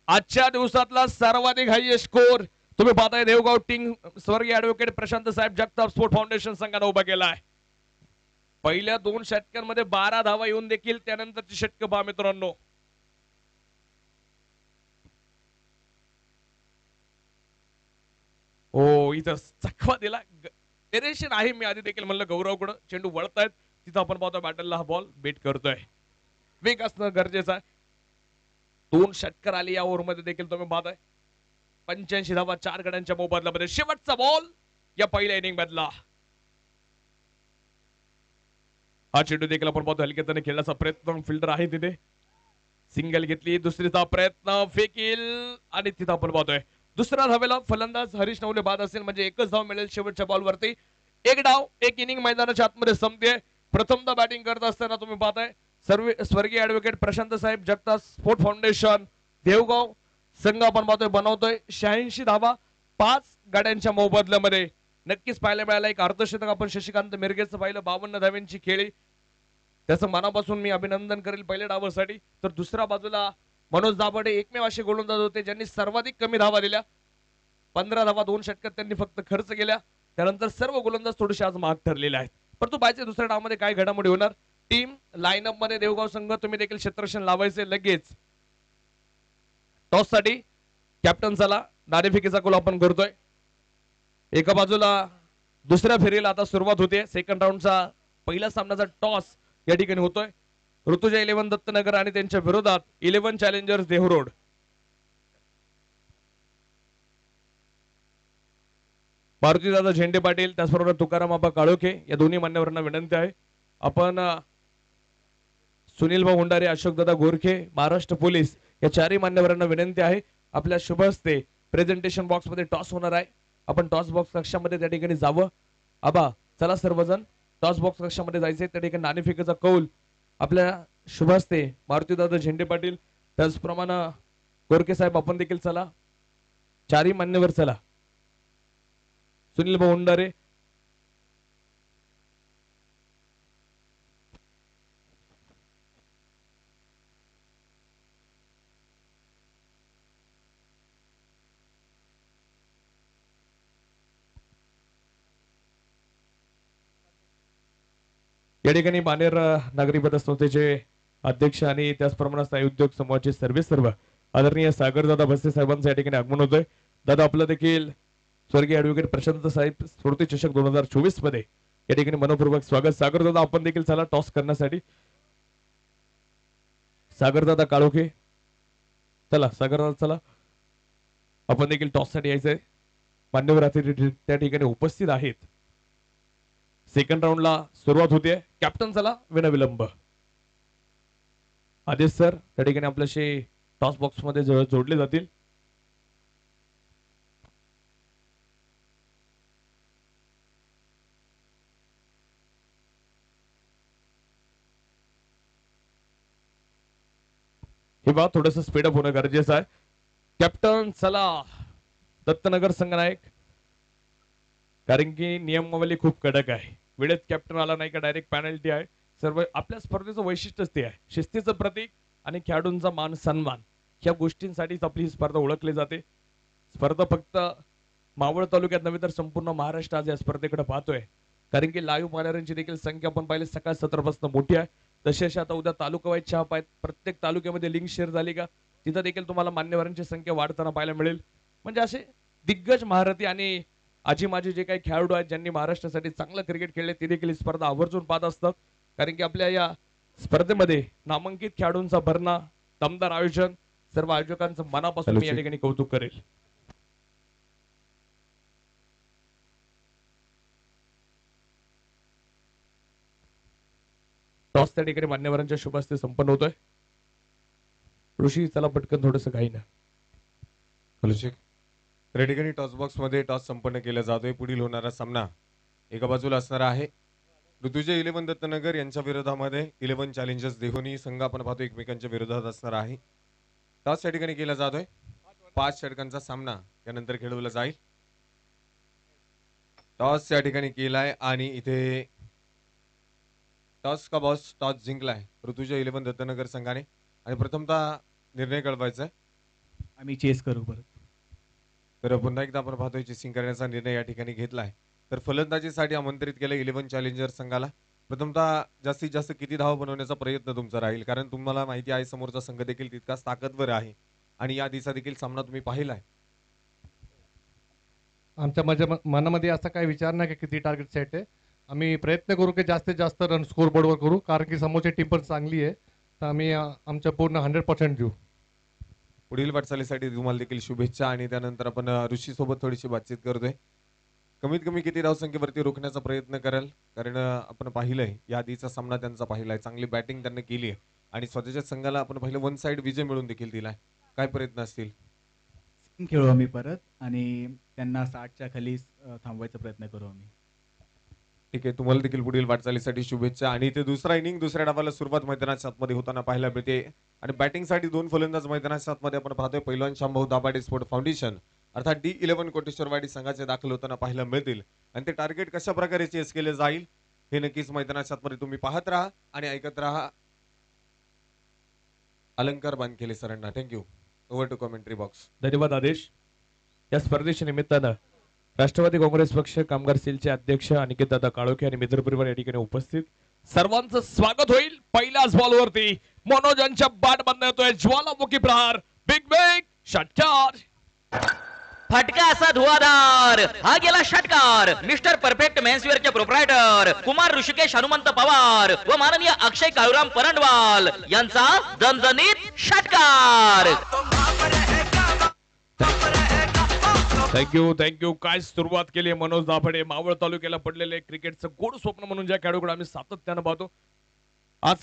आजच्या दिवसातला सर्वाधिक हायएस्ट स्कोर तुम्ही पाहताय देवगाव टीम स्वर्गीय ऍडव्होकेट प्रशांत साहेब जगताप स्पोर्ट फाउंडेशन संघाने उभा केला आहे. पहिल्या 2 षटकांमध्ये 12 धावा येऊन देखील त्यानंतरची षटक पहा मित्रांनो. हो इथं चकवा दिला. टेरेशन आहे. मी आधी देखील म्हणलं गौरवकडं चेंडू वळतायत तिथं आपण पाहतोय बॅटलला हा बॉल बेट करतोय. वेग असणं गरजेचं आहे. 2 षटकार आले या ओव्हर मध्ये देखील तुम्ही पाहताय. 85 धावा 4 गड्यांच्या मोबदल्यामध्ये. शेवटचा बॉल या पहिल्या इनिंग मधला. हा चेंडू देखील आपण पाहतो हलक्याने खेळण्याचा प्रयत्न. फिल्डर आहे तिथे. सिंगल घेतली. दुसरीचा प्रयत्न फेकील आणि तिथं आपण पाहतोय दुसऱ्या धावेला फलंदाज हरीश नवले बाद असेल म्हणजे एकच धाव मिळेल शेवटच्या बॉलवरती. एक डाव एक इनिंग मैदानाच्या आतमध्ये संपते. प्रथमदा बॅटिंग करत असताना तुम्ही पाहताय स्वर्गीय ऍडव्होकेट प्रशांत साहेब जगताप स्पोर्ट फाउंडेशन देवगाव संघ आपण पाहतोय बनवतोय 86 धावा 5 गाड्यांच्या मोबदल्यामध्ये. नक्कीच पाहायला मिळाला. एक अर्धशतक आपण शशिकांत मिरगेचं पाहिलं. 52 धाव्यांची खेळी. त्याचं मनापासून मी अभिनंदन करेल पहिल्या डावासाठी. तर दुसऱ्या बाजूला मनोज दाभाडे एकमेव असे गोलंदाज होते ज्यांनी सर्वाधिक कमी धावा दिल्या. 15 धावा 2 षटकात त्यांनी फक्त खर्च केल्या. त्यानंतर सर्व गोलंदाज थोडेसे आज महाग ठरलेले आहेत. परंतु पाहिजे दुसऱ्या डावामध्ये काय घडामोडी होणार. टीम लाईनअप मध्ये देवगाव संघ तुम्ही देखील क्षेत्ररक्षण लावायचे लगेच. टॉस साठी कॅप्टन चला नाणेफेकीचा कॉल आपण करतोय. एका बाजूला दुसऱ्या फेरीला आता सुरुवात होते. सेकंड राऊंडचा पहिला सामन्याचा टॉस या ठिकाणी होतोय. ऋतुजा 11 दत्तनगर आणि त्यांच्या विरोधात 11 चॅलेंजर्स देहरोड. मारुतीदादा झेंडे पाटील त्याचबरोबर तुकाराम आबा काळोखे या दोन्ही मान्यवरांना विनंती आहे आपण सुनील भाऊ हुंडारे अशोकदादा गोरखे महाराष्ट्र पोलीस या 4ही मान्यवरांना विनंती आहे आपल्या शुभ हस्ते प्रेझेंटेशन बॉक्स मध्ये टॉस होणार आहे. आपण टॉस बॉक्स कक्षामध्ये त्या ठिकाणी जावं. आबा चला सर्वजण टॉस बॉक्स कक्षामध्ये जायचंय. त्या ठिकाणी नाणेफेकीचा कौल आपल्या शुभ हस्ते मारुतीदादा झेंडे पाटील त्याचप्रमाणे गोरखे साहेब आपण देखील चला. 4ही मान्यवर चला. सुनील भाऊ हुंडारे या ठिकाणी बानेर नागरी पतसंस्थेचे अध्यक्ष आणि त्याचप्रमाणे स्थायी उद्योग समूहाचे सर्व आदरणीय सागरदादा भस्ते साहेबांचं या ठिकाणी आगमन होतोय. दादा आपलं देखील स्वर्गीय ऍडव्होकेट प्रशांत साहेब स्फूर्ती चषक 2024 मध्ये या ठिकाणी मनपूर्वक स्वागत. सागर दादा आपण देखील चला टॉस करण्यासाठी. सागर दादा काळोखे चला, सागर दादा चला, आपण देखील टॉस साठी यायचंय. मान्यवर अतिथी त्या ठिकाणी उपस्थित आहेत. सेकंड राऊंडला सुरुवात होते. कॅप्टन चला विनाविलंब. आदेश सर त्या ठिकाणी आपल्याशी टॉस बॉक्स मध्ये जोडले जातील. हे बा थोडस स्पीडअप होणं गरजेचं आहे. कॅप्टन चला दत्तनगर संघनायक, कारण की नियमावली खूप कडक आहे. वेळेत कॅप्टन आला नाही का डायरेक्ट पेनल्टी आहे. सर्व आपल्या स्पर्धेचं वैशिष्ट्यच ते आहे. शिस्तीचं प्रतीक आणि खेळाडूंचा मान सन्मान या गोष्टींसाठीच आपली ही स्पर्धा ओळखली जाते. स्पर्धा फक्त मावळ तालुक्यात नव्हे तर संपूर्ण महाराष्ट्र आज या स्पर्धेकडे पाहतोय, कारण की लाईव्ह पाहणाऱ्यांची देखील संख्या आपण पाहिली सकाळ 17 मोठी आहे. तसेच आता उद्या तालुका वाईज चहा पाहिजे. प्रत्येक तालुक्यामध्ये लिंक शेअर झाली का तिथं देखील तुम्हाला मान्यवरांची संख्या वाढताना पाहायला मिळेल. म्हणजे असे दिग्गज महारथी आणि आजी माझे जे काही खेळाडू आहेत ज्यांनी महाराष्ट्रासाठी चांगलं क्रिकेट खेळले ते देखील स्पर्धा आवर्जून पाहत असतात, कारण की आपल्या या स्पर्धेमध्ये नामांकित खेळाडूंचा भरणा, दमदार आयोजन, सर्व आयोजकांचं मनापासून मी या ठिकाणी कौतुक करेल. टॉस त्या ठिकाणी मान्यवरांच्या शुभ हस्ते संपन्न होतोय. ऋषी चला पटकन थोडस काही ना. त्या ठिकाणी टॉस बॉक्स मध्ये टॉस संपन्न केला जातोय. पुढील होणारा सामना एका बाजूला असणार आहे ऋतुजय 11 दत्तनगर यांच्या विरोधामध्ये 11 चॅलेंजर्स देहोनी संघ आपण पाहतो एकमेकांच्या विरोधात असणार आहे. टॉस त्या ठिकाणी केला जातोय. 5 षटकांचा सामना त्यानंतर खेळवला जाईल. टॉस या ठिकाणी केलाय आणि इथे टॉस का बॉस टॉस जिंकलाय ऋतुजय 11 दत्तनगर संघाने आणि प्रथमतः निर्णय कळवायचा आहे. आम्ही चेस करू परत. तर पुन्हा एकदा आपण पाहतोय चेसिंग करण्याचा निर्णय या ठिकाणी घेतलाय. तर फलंदाजीसाठी आमंत्रित केलं 11 चॅलेंजर संघाला. प्रथमतः जास्तीत जास्त किती धावा बनवण्याचा प्रयत्न तुमचा राहील, कारण तुम्हाला माहिती आहे समोरचा संघ देखील तितकाच ताकदवर आहे आणि या आधीचा देखील सामना तुम्ही पाहिलाय. आमच्या मनामध्ये असा काही विचार नाही की किती टार्गेट सेट आहे. आम्ही प्रयत्न करू की जास्तीत जास्त रन स्कोर बोर्डवर करू, कारण की समोरची टीम पण चांगली आहे. तर आम्ही आमच्या पूर्ण 100% देऊ. पुढील वाटचालीसाठी तुम्हाला देखील शुभेच्छा. आणि त्यानंतर आपण ऋषी सोबत थोडीशी बातचीत करतोय. कमीत कमी किती धावसंख्येवरती रोखण्याचा प्रयत्न कराल, कारण आपण पाहिलंय या आधीचा सामना त्यांचा पाहिलाय, चांगली बॅटिंग त्यांनी केली आहे आणि स्वतःच्या संघाला आपण पाहिलं 1 साइड विजय मिळून देखील दिलाय. काय प्रयत्न असतील? खेळू आम्ही परत आणि त्यांना 60च्या खाली थांबवायचा प्रयत्न करू आम्ही. ठीक आहे, तुम्हाला देखील पुढील वाटचालीसाठी शुभेच्छा. आणि इथे दुसरा इनिंग दुसऱ्या डावाला सुरुवात मैदानाच्या आतमध्ये होताना पाहायला मिळते आणि बॅटिंगसाठी 2 फलंदाज मैदानाच्या आतमध्ये आपण पाहतोय. पहिलवान शांभाऊ दाभाडे स्पोर्ट फाउंडेशन अर्थात D11 कोटेश्वरवाडी संघाचे दाखल होताना पाहायला मिळतील आणि ते टार्गेट कशा प्रकारे चेस केले जाईल हे नक्कीच मैदानाच्या आतमध्ये तुम्ही पाहत राहा आणि ऐकत राहा. अलंकार बांधकेले सरांना thank you. Over to commentary box. धन्यवाद आदेश. या स्पर्धेच्या निमित्तानं राष्ट्रवादी काँग्रेस पक्ष कामगार सेलचे अध्यक्ष अनिकेत दादा काळोखे आणि मित्र परिवार या ठिकाणी उपस्थित. सर्वांचं स्वागत होईल. पहिल्याच बॉलवरती मनोज यांच्या बॅट बंद येतोय ज्वालामुखी प्रहार. बिग बिग षटकार. फटका असा धुवाधार हा गेला षटकार. मिस्टर परफेक्ट मेन्सवेअरचे प्रोप्रायटर कुमार ऋषिकेश हनुमंत पवार व माननीय अक्षय काळूराम परंडवाल यांचा दणदणीत षटकार. थँक्यू. काय सुरुवात केली आहे मनोज दाभाडे. मावळ तालुक्याला पडलेले क्रिकेटचं गोड स्वप्न म्हणून ज्या खेळाडूकडे आम्ही सातत्यानं पाहतो, आज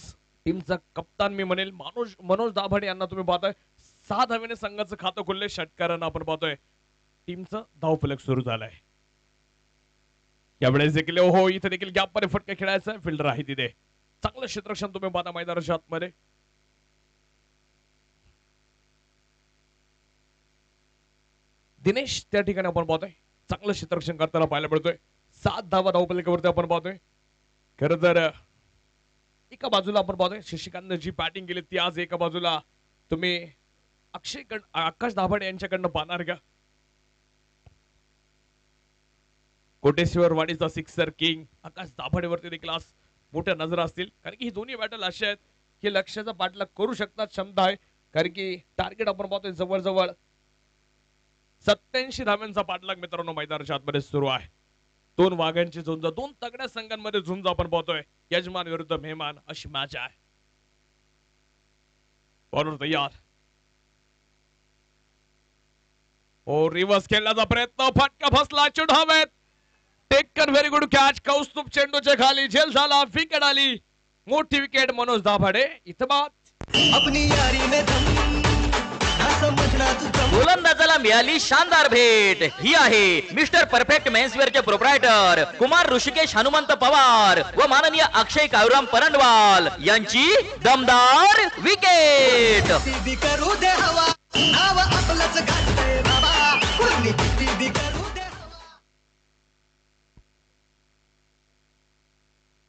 टीमचा कप्तान मी म्हणेल मनोज दाभाडे यांना तुम्ही पाहताय. 6 धावेने संघाचं खातं खुलले. षटकारांना आपण पाहतोय टीमचं धावफलक सुरू झालाय. यावेळेस देखील हो इथे देखील गॅप मध्ये फटका खेळायचा. फिल्डर आहे तिथे. चांगलं क्षेत्ररक्षण तुम्ही पाहता मैदानाच्या आतमध्ये. दिनेश त्या ठिकाणी आपण पाहतोय चांगलं क्षेत्ररक्षण करताना पाहायला मिळतोय. 7 धावा धावफलकावरती आपण पाहतोय. खरं तर एका बाजूला आपण पाहतोय शशिकांतनं जी बॅटिंग केली ती आज एका बाजूला तुम्ही आकाश दाभाडे यांच्याकडनं पाहणार का? कोटेश्वर वाडीचा सिक्सर किंग आकाश दाभाडेवरती देखील आज मोठ्या नजर असतील, कारण की ही दोन्ही बॅटल अशा आहेत की लक्ष्याचा पाठलाग करू शकतात क्षमता आहे, कारण की टार्गेट आपण पाहतोय जवळजवळ 87 धाव्यांचा पाठलाग मित्रांनो मैदानाच्या आतमध्ये सुरू आहे. दोन वाघांची झुंज, दोन तगड्या संघांमध्ये झुंज आपण पाहतोय. यजमान विरुद्ध मेहमान अशी मॅच आहे. बॉलर तयार. ओ रिव्हर्स खेळण्याचा प्रयत्न, फटका फसला, चुडावेत. Taken very good catch. Kaustubh चेंडूच्या खाली झेल झाला, विकेट आली. मोठी विकेट मनोज दाभाडे. इथं बाद. अपनी यारी में दम ना समझना तू कम. गोलंदाजाला मिळाली शानदार भेट. ही आहे मिस्टर परफेक्ट मेन्सवेअरचे प्रोप्रायटर कुमार ऋषिकेश हनुमंत पवार व माननीय अक्षय काळूराम परंडवाल यांची दमदार विकेट. किती करू दे हवा, नाव आपलंच गाजतंय बाबा. कुणी किती करू दे हवा.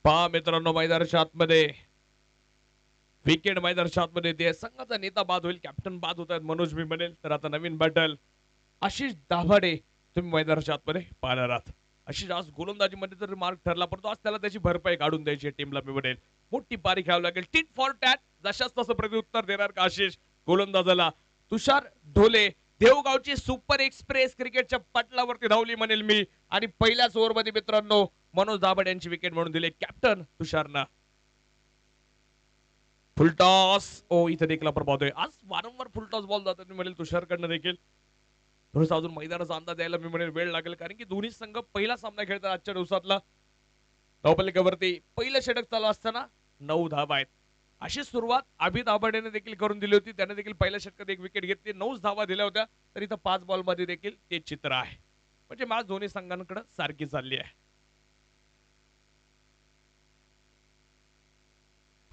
पहा मित्रांनो मैदानाच्या आतमध्ये विकेट मैदानाच्या आतमध्ये ते संघाचा नेता बाद होईल, कॅप्टन बाद होत आहेत मनोज मी म्हणेल. तर आता नवीन बॅटल आशिष दाभाडे तुम्ही मैदानाच्या आतमध्ये पाहणार आहात. आशिष आज गोलंदाजीमध्ये तर मार्क ठरला, परंतु आज त्याला त्याची भरपाई काढून द्यायची टीमला मी म्हणेल. मोठी पारी खेळावी लागेल. Tit for tat. जशाच तसं प्रत्युत्तर देणार का आशिष गोलंदाजाला. तुषार ढोले देवगावची सुपर एक्सप्रेस क्रिकेटच्या पटलावरती धावली म्हणेल मी. आणि पहिल्याच ओव्हरमध्ये मित्रांनो मनोज दाभाडे यांची विकेट म्हणून दिले कॅप्टन तुषारना. फुलटॉस. ओ इथे देखील आपण पाहतोय आज वारंवार फुलटॉस बॉल जातात मी म्हणेल तुषारकडनं देखील. थोडासा अजून मैदानाचा अंदाज द्यायला मी म्हणेल वेळ लागेल, कारण की दोन्ही संघ पहिला सामना खेळतात आजच्या दिवसातला. धावपलिकेवरती पहिलं षटक चालू असताना 9 धावा आहेत. अशी सुरुवात अभि दाभाडेने देखील करून दिली होती. त्याने देखील पहिल्या षटकात एक विकेट घेतली, 9 धावा दिल्या होत्या. तर इथं 5 बॉल मध्ये देखील ते चित्र आहे. म्हणजे मॅच दोन्ही संघांकडे सारखी चालली आहे.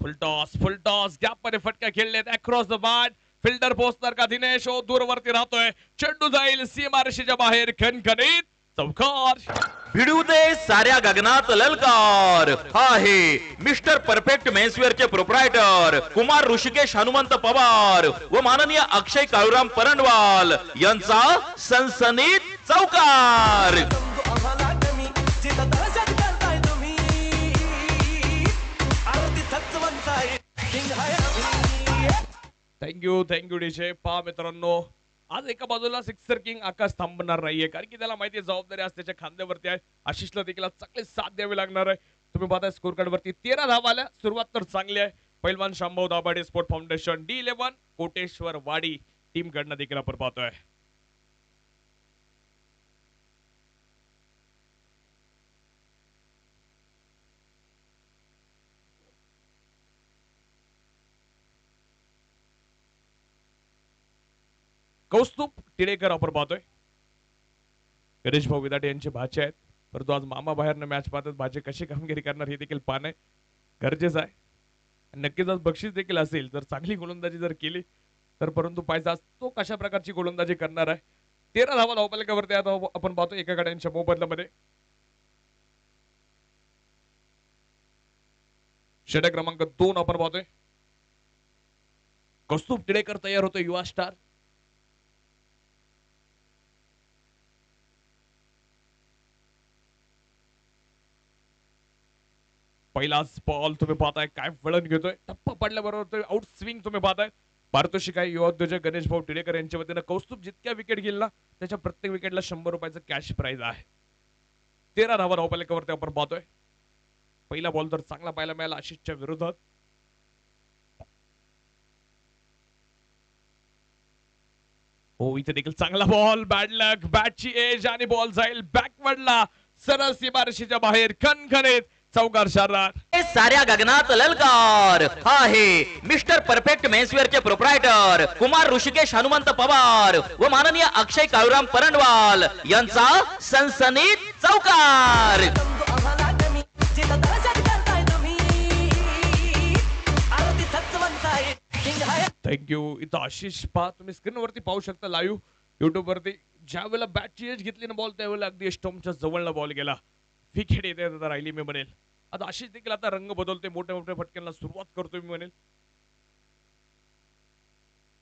फुलटॉस गॅप मध्ये फटका खेळलेत अक्रॉस द बॅट. फिल्डर पोहोचणार का दिनेश. ओ दूरवरती राहतोय. चेंडू जाईल सीमारेषेच्या बाहेर. खणखणीत चौकार. भिडू दे साऱ्या गगनात ललकार. हा आहे मिस्टर परफेक्ट मेन्सवेअरचे प्रोप्रायटर कुमार ऋषिकेश हनुमंत पवार व माननीय अक्षय काळूराम परंडवाल यांचा सनसनीत चौकार. समजू आम्हाला कमी, जिथं दहशत करताय तुम्ही. आरती थच्च बनताय, किंग हाय आम्ही. Thank you DJ. पहा मित्रांनो आज एका बाजूला सिक्सर किंग आकाश थांबणार नाहीये, कारण की त्याला माहिती आहे जबाबदारी आज त्याच्या खांद्यावरती आहे. आशिषला देखील आज चांगले साथ द्यावी लागणार आहे. तुम्ही पाहताय स्कोर कार्ड वरती 13 धावा आल्या. सुरुवात तर चांगली आहे. पैलवान Shambhau Dabhade sport foundation D11 Koteshwar Wadi team कडनं देखील आपण पाहतोय. कौस्तुभ टिळेकर आपण पाहतोय. गणेश भाऊ विदाटे यांचे भाचे आहेत, परंतु आज मामा बाहेरनं मॅच पाहतात. भाचे कशी कामगिरी करणार हे देखील पाहणं गरजेचं आहे. नक्कीच आज बक्षीस देखील असेल जर चांगली गोलंदाजी जर केली तर, परंतु पाहिजे आज तो कशा प्रकारची गोलंदाजी करणार आहे. 13 धावा धावपलिकावरती आता आपण पाहतो एका गाड्यांच्या मोबदल्यामध्ये. षटक क्रमांक 2 आपण पाहतोय. कौस्तुभ टिळेकर तयार होतो, युवा स्टार. पहिलाच बॉल तुम्ही पाहताय काय वळण घेतोय. टप्पा पडल्याबरोबर आउट स्विंग तुम्ही पाहताय. पारितोषिक आहे युवा उद्योजक गणेश भाऊ टिळेकर यांच्या वतीनं. कौस्तुभ जितक्या विकेट घेईल ना त्याच्या प्रत्येक विकेटला 100 रुपयाचं कॅश प्राइज आहे. 13 धावा धावपलिकावरती आपण पाहतोय. पहिला बॉल तर चांगला पाहायला मिळाला आशिषच्या विरोधात. हो इथे देखील चांगला बॉल. बॅड लक, बॅटची एज आणि बॉल जाईल बॅकवर्डला सरळ सीमारेषेच्या बाहेर. खणखणीत चौकार शारदार. साऱ्या गगनात ललकार. हा आहे मिस्टर परफेक्ट मेन्सवेअरचे प्रोप्रायटर कुमार ऋषिकेश हनुमंत पवार व माननीय अक्षय काळूराम परंडवाल यांचा सनसनीत चौकार. समजू आम्हाला कमी, जिथं दहशत करताय तुम्ही. आरती थच्च बनताय, किंग हाय. थँक्यू. इथं आशिष पहा तुम्ही स्क्रीनवरती पाहू शकता लाईव्ह युट्यूब वरती. ज्या वेळेला बॅटची एज घेतली ना बॉल त्यावेळेला अगदी स्टंपच्या जवळला बॉल गेला. विकेट येते आता राहिली मी म्हणेल. आता आशिष देखील आता रंग बदलतोय, मोठ्या मोठ्या फटक्यांना सुरुवात करतोय मी म्हणेल.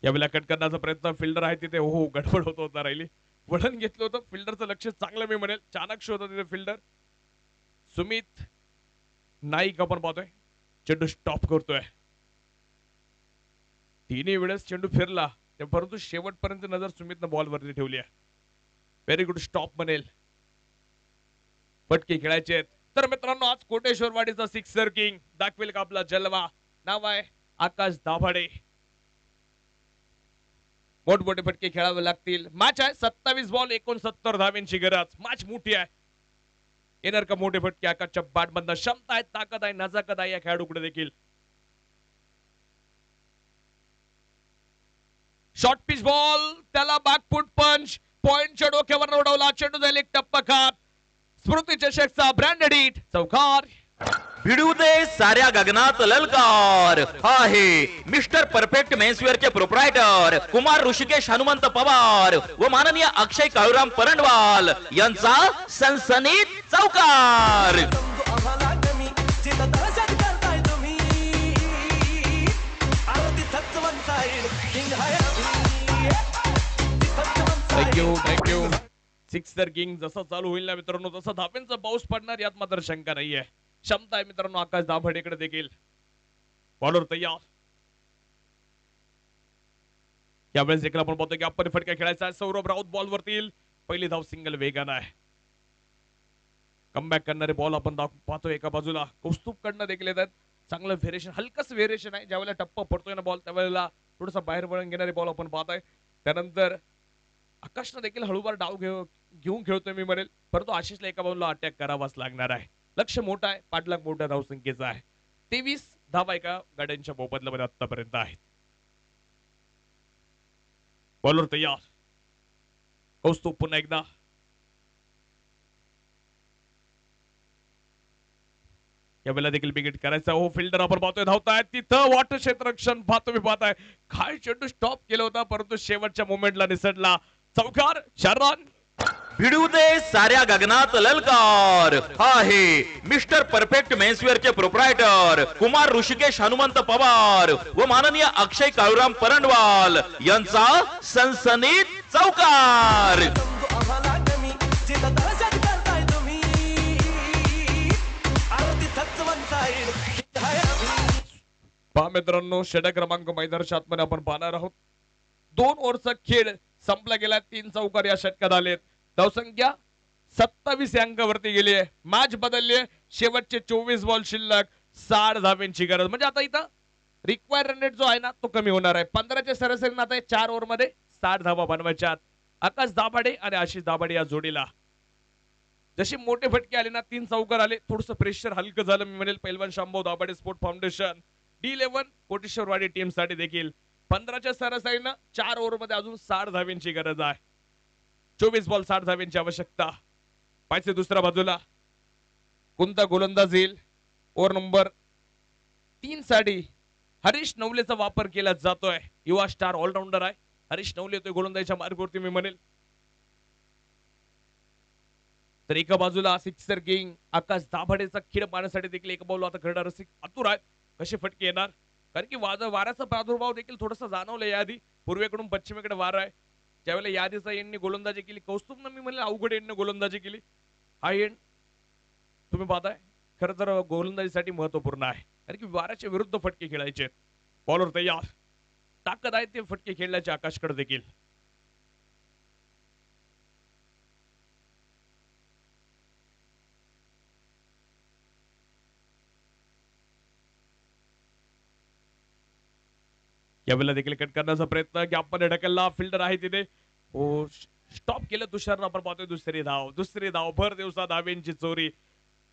यावेळेला कट करण्याचा प्रयत्न फिल्डर आहे तिथे. हो गडबड होत होता राहिली. वळण घेतलं होतं फिल्डरचं लक्ष चांगलं मी म्हणेल. चाणक्य होता तिथे फिल्डर. सुमित नाईक आपण पाहतोय चेंडू स्टॉप करतोय. तिन्ही वेळेस चेंडू फिरला परंतु शेवटपर्यंत नजर सुमितनं बॉल वरती ठेवली आहे. व्हेरी गुड स्टॉप बनेल. फटके खेळायचे आहेत. तर मित्रांनो आज कोटेश्वरवाडीचा सिक्सर किंग दाखवेल का आपला जलवा. नाव आहे आकाश दाभाडे. मोठमोठे फटके खेळावे लागतील. मॅच आहे 27 बॉल 69 धावांची गरज. मॅच मोठी आहे. येणार का मोठे फटके. आकाशच्या बॅट मधनं क्षमता आहे, ताकद आहे, नजाकत आहे या खेळाडूकडे देखील. शॉर्ट पिच बॉल, त्याला बॅकफुट पंच, पॉइंटच्या डोक्यावर उडवला. चेंडू जाईल एक टप्पा खात. स्मृती चषकचा ब्रँडेड हिट चौकार. भिडू दे साऱ्या गगनात ललकार. हा आहे मिस्टर परफेक्ट मेन्सवेअरचे प्रोप्रायटर कुमार ऋषिकेश हनुमंत पवार व माननीय अक्षय काळूराम परंडवाल यांचा सनसनीत चौकार. समजू आम्हाला कमी जिथं दहशत करताय तुम्ही Aarti Satvan side king hi thank you. Sixer king जसं चालू होईल ना मित्रांनो तसं धाब्यांचा पाऊस पडणार यात मात्र शंका नाहीये. क्षमता आहे मित्रांनो आकाश दाभाडेकडे देखील. बॉलर तयार. यावेळेस देखील आपण पाहतो की आपण फटका खेळायचा आहे. सौरभ राऊत बॉलवरती. पहिली धाव सिंगल वेगानं आहे. कमबॅक करणारे बॉल आपण पाहतोय एका बाजूला. कौस्तुभ कडनं देखील येतात. चांगलं व्हेरिएशन, हलकस व्हेरिएशन आहे. ज्यावेळेला टप्पा पडतोय ना बॉल त्यावेळेला थोडासा बाहेर वळण घेणारे बॉल आपण पाहताय. त्यानंतर आकाशनं देखील हळूवार डाव घेऊन खेळतोय मी म्हणेल. परंतु आशिषला एका बाजूला अटॅक करावाच लागणार आहे. लक्ष मोठा आहे. पाठलाग मोठ्या धावसंख्येचा आहे. 23 धावा एका गाड्यांच्या मोबदल्यामध्ये आतापर्यंत आहेत. बॉलर तयार. कौस्तुभ पुन्हा एकदा. यावेळेला देखील विकेट करायचा. हो फिल्डर आपण पाहतोय धावताय. तिथं वॉटर क्षेत्ररक्षण पाहताय. काय चेंडू स्टॉप केला होता परंतु शेवटच्या मोमेंटला निसटला. चौकार. 4 रन. भिडू दे साऱ्या गगनात ललकार. हा आहे मिस्टर परफेक्ट मेन्सवेअरचे प्रोप्रायटर कुमार ऋषिकेश हनुमंत पवार व माननीय अक्षय काळूराम परंडवाल यांचा सनसनीत चौकार. समजू आम्हाला कमी जिथं दहशत करताय तुम्ही आरती सत्वन साईड किंग हाय पहा मित्रांनो षटक क्रमांक मैदानाच्या आतमध्ये आपण पाहणार आहोत. 2 ओव्हरचा खेळ संपला गेला. 3 चौकार या षटकात आलेत. धावसंख्या 27 या अंकावरती गेली आहे. मॅच बदलली आहे. शेवटचे 24 बॉल शिल्लक. 60 धावांची गरज. म्हणजे आता इथं रिक्वायर रन रेट जो आहे ना तो कमी होणार आहे. 15च्या सरासरीने आता 4 ओव्हर मध्ये 60 धावा बनवायच्या. आकाश दाभाडे आणि आशिष दाभाडे या जोडीला जसे मोठे फटके आले ना 3 चौकार आले. थोडस प्रेशर हलकं झालं मी म्हणेल. पैलवान Shambhau Dabhade sport foundation D11 Koteshwarwadi team साठी देखील 15च्या सरासरीनं 4 ओव्हर मध्ये अजून 60 धावांची गरज आहे. 24 बॉल 60 धावांची आवश्यकता. पाहिजे दुसऱ्या बाजूला कोणता गोलंदाज येईल. ओव्हर नंबर 3 साठी हरीश नवलेचा वापर केला जातोय. युवा स्टार ऑलराऊंडर आहे हरीश नवले. येतोय गोलंदाजीच्या मार्गावरती मी म्हणेल. तर एका बाजूला सिक्सर किंग आकाश दाभाडेचा खेळ पाहण्यासाठी देखील एका बाजूला आता खेळणार रसिक आतुर आहेत. कसे फटके येणार कारण की वाऱ्याचा प्रादुर्भाव देखील थोडासा जाणवला. याआधी पूर्वेकडून पश्चिमेकडे वारा आहे. ज्यावेळेला यादीचा एंडने गोलंदाजी केली. कौस्तुभनं मी म्हणेल अवघड एंडने गोलंदाजी केली. हा एंड तुम्ही पाहताय खरं तर गोलंदाजीसाठी महत्वपूर्ण आहे कारण की वाऱ्याच्या विरुद्ध फटके खेळायचे. बॉलर तयार. ताकद आहे ते फटके खेळण्याचे आकाशकडे देखील. यावेळेला देखील कट करण्याचा प्रयत्न की आपण ढकलला. फिल्डर आहे तिथे. हो स्टॉप केलं तुषारनं. आपण पाहतोय दुसरी धाव भर दिवसा धावेंची चोरी.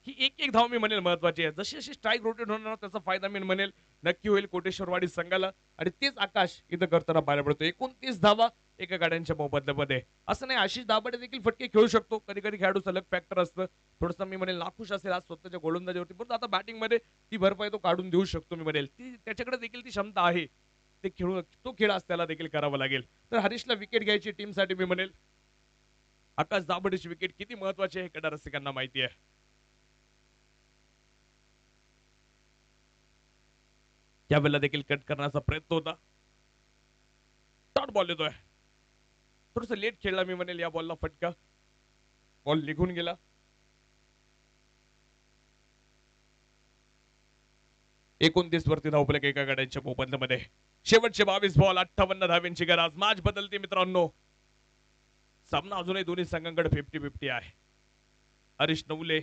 ही एक धाव मी म्हणेल महत्वाची आहे. जशी जशी स्ट्राईक रोटेट होणार त्याचा फायदा मी म्हणेल नक्की होईल कोटेश्वरवाडी संघाला. आणि तेच आकाश इथं करताना पाहायला पडतो. 29 धावा एका गाड्यांच्या मोबदल्यामध्ये. असं नाही आशिष दाभाडे देखील फटके खेळू शकतो. कधी कधी खेळाडू सलग फॅक्टर असतं. थोडंसं मी म्हणेल नाखुश असेल आज स्वतःच्या गोलंदाजीवरती परंतु आता बॅटिंग मध्ये ती भरपाई तो काढून देऊ शकतो मी म्हणेल. ती त्याच्याकडे देखील ती क्षमता आहे. ते तो खेळ आज त्याला देखील करावा लागेल. तर हरीशला विकेट घ्यायची टीम साठी मी म्हणेल. आकाश दाभाडेची विकेट किती महत्वाची आहे कडा रसिकांना माहिती आहे. यावेळेला देखील कट करण्याचा प्रयत्न होता. डॉट बॉल येतोय. थोडस लेट खेळला मी म्हणेल. या बॉलला फटका. बॉल निघून गेला. एकोणतीस वरती धावपलक एका गाड्यांच्या मोबदल्यामध्ये. शेवटचे 22 बॉल 58 धावांची गरज. मॅच बदलते मित्रांनो. सामना अजूनही दोन्ही संघांकडे 50-50 आहे. हरीश नवले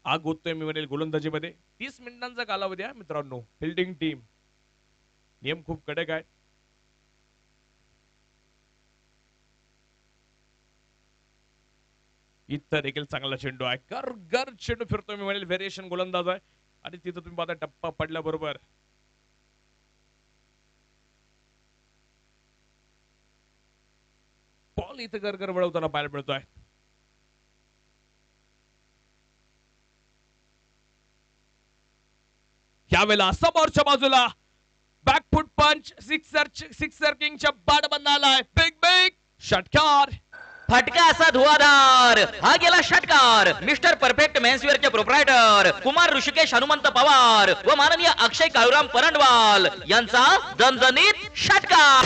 आग होतोय मी म्हणेल गोलंदाजीमध्ये. 30 मिनिटांचा कालावधी आहे मित्रांनो. फिल्डिंग टीम नियम खूप कडक आहे. इथं देखील चांगला चेंडू आहे. गर चेंडू फिरतोय मी म्हणेल. व्हेरिएशन गोलंदाज आहे आणि तिथं तुम्ही पाहता टप्पा पडल्याबरोबर बॉल इथं गर वळवताना पाहायला मिळतोय. यावेळेला समोरच्या बाजूला बॅकफुट पंच सिक्सर किंगच्या बॅट बंद आलाय. बिग षटकार. फटका असा धुवाधार हा गेला षटकार. मिस्टर परफेक्ट मेन्सवेअरचे प्रोप्रायटर कुमार ऋषिकेश हनुमंत पवार व माननीय अक्षय काळूराम परंडवाल यांचा दणदणीत षटकार.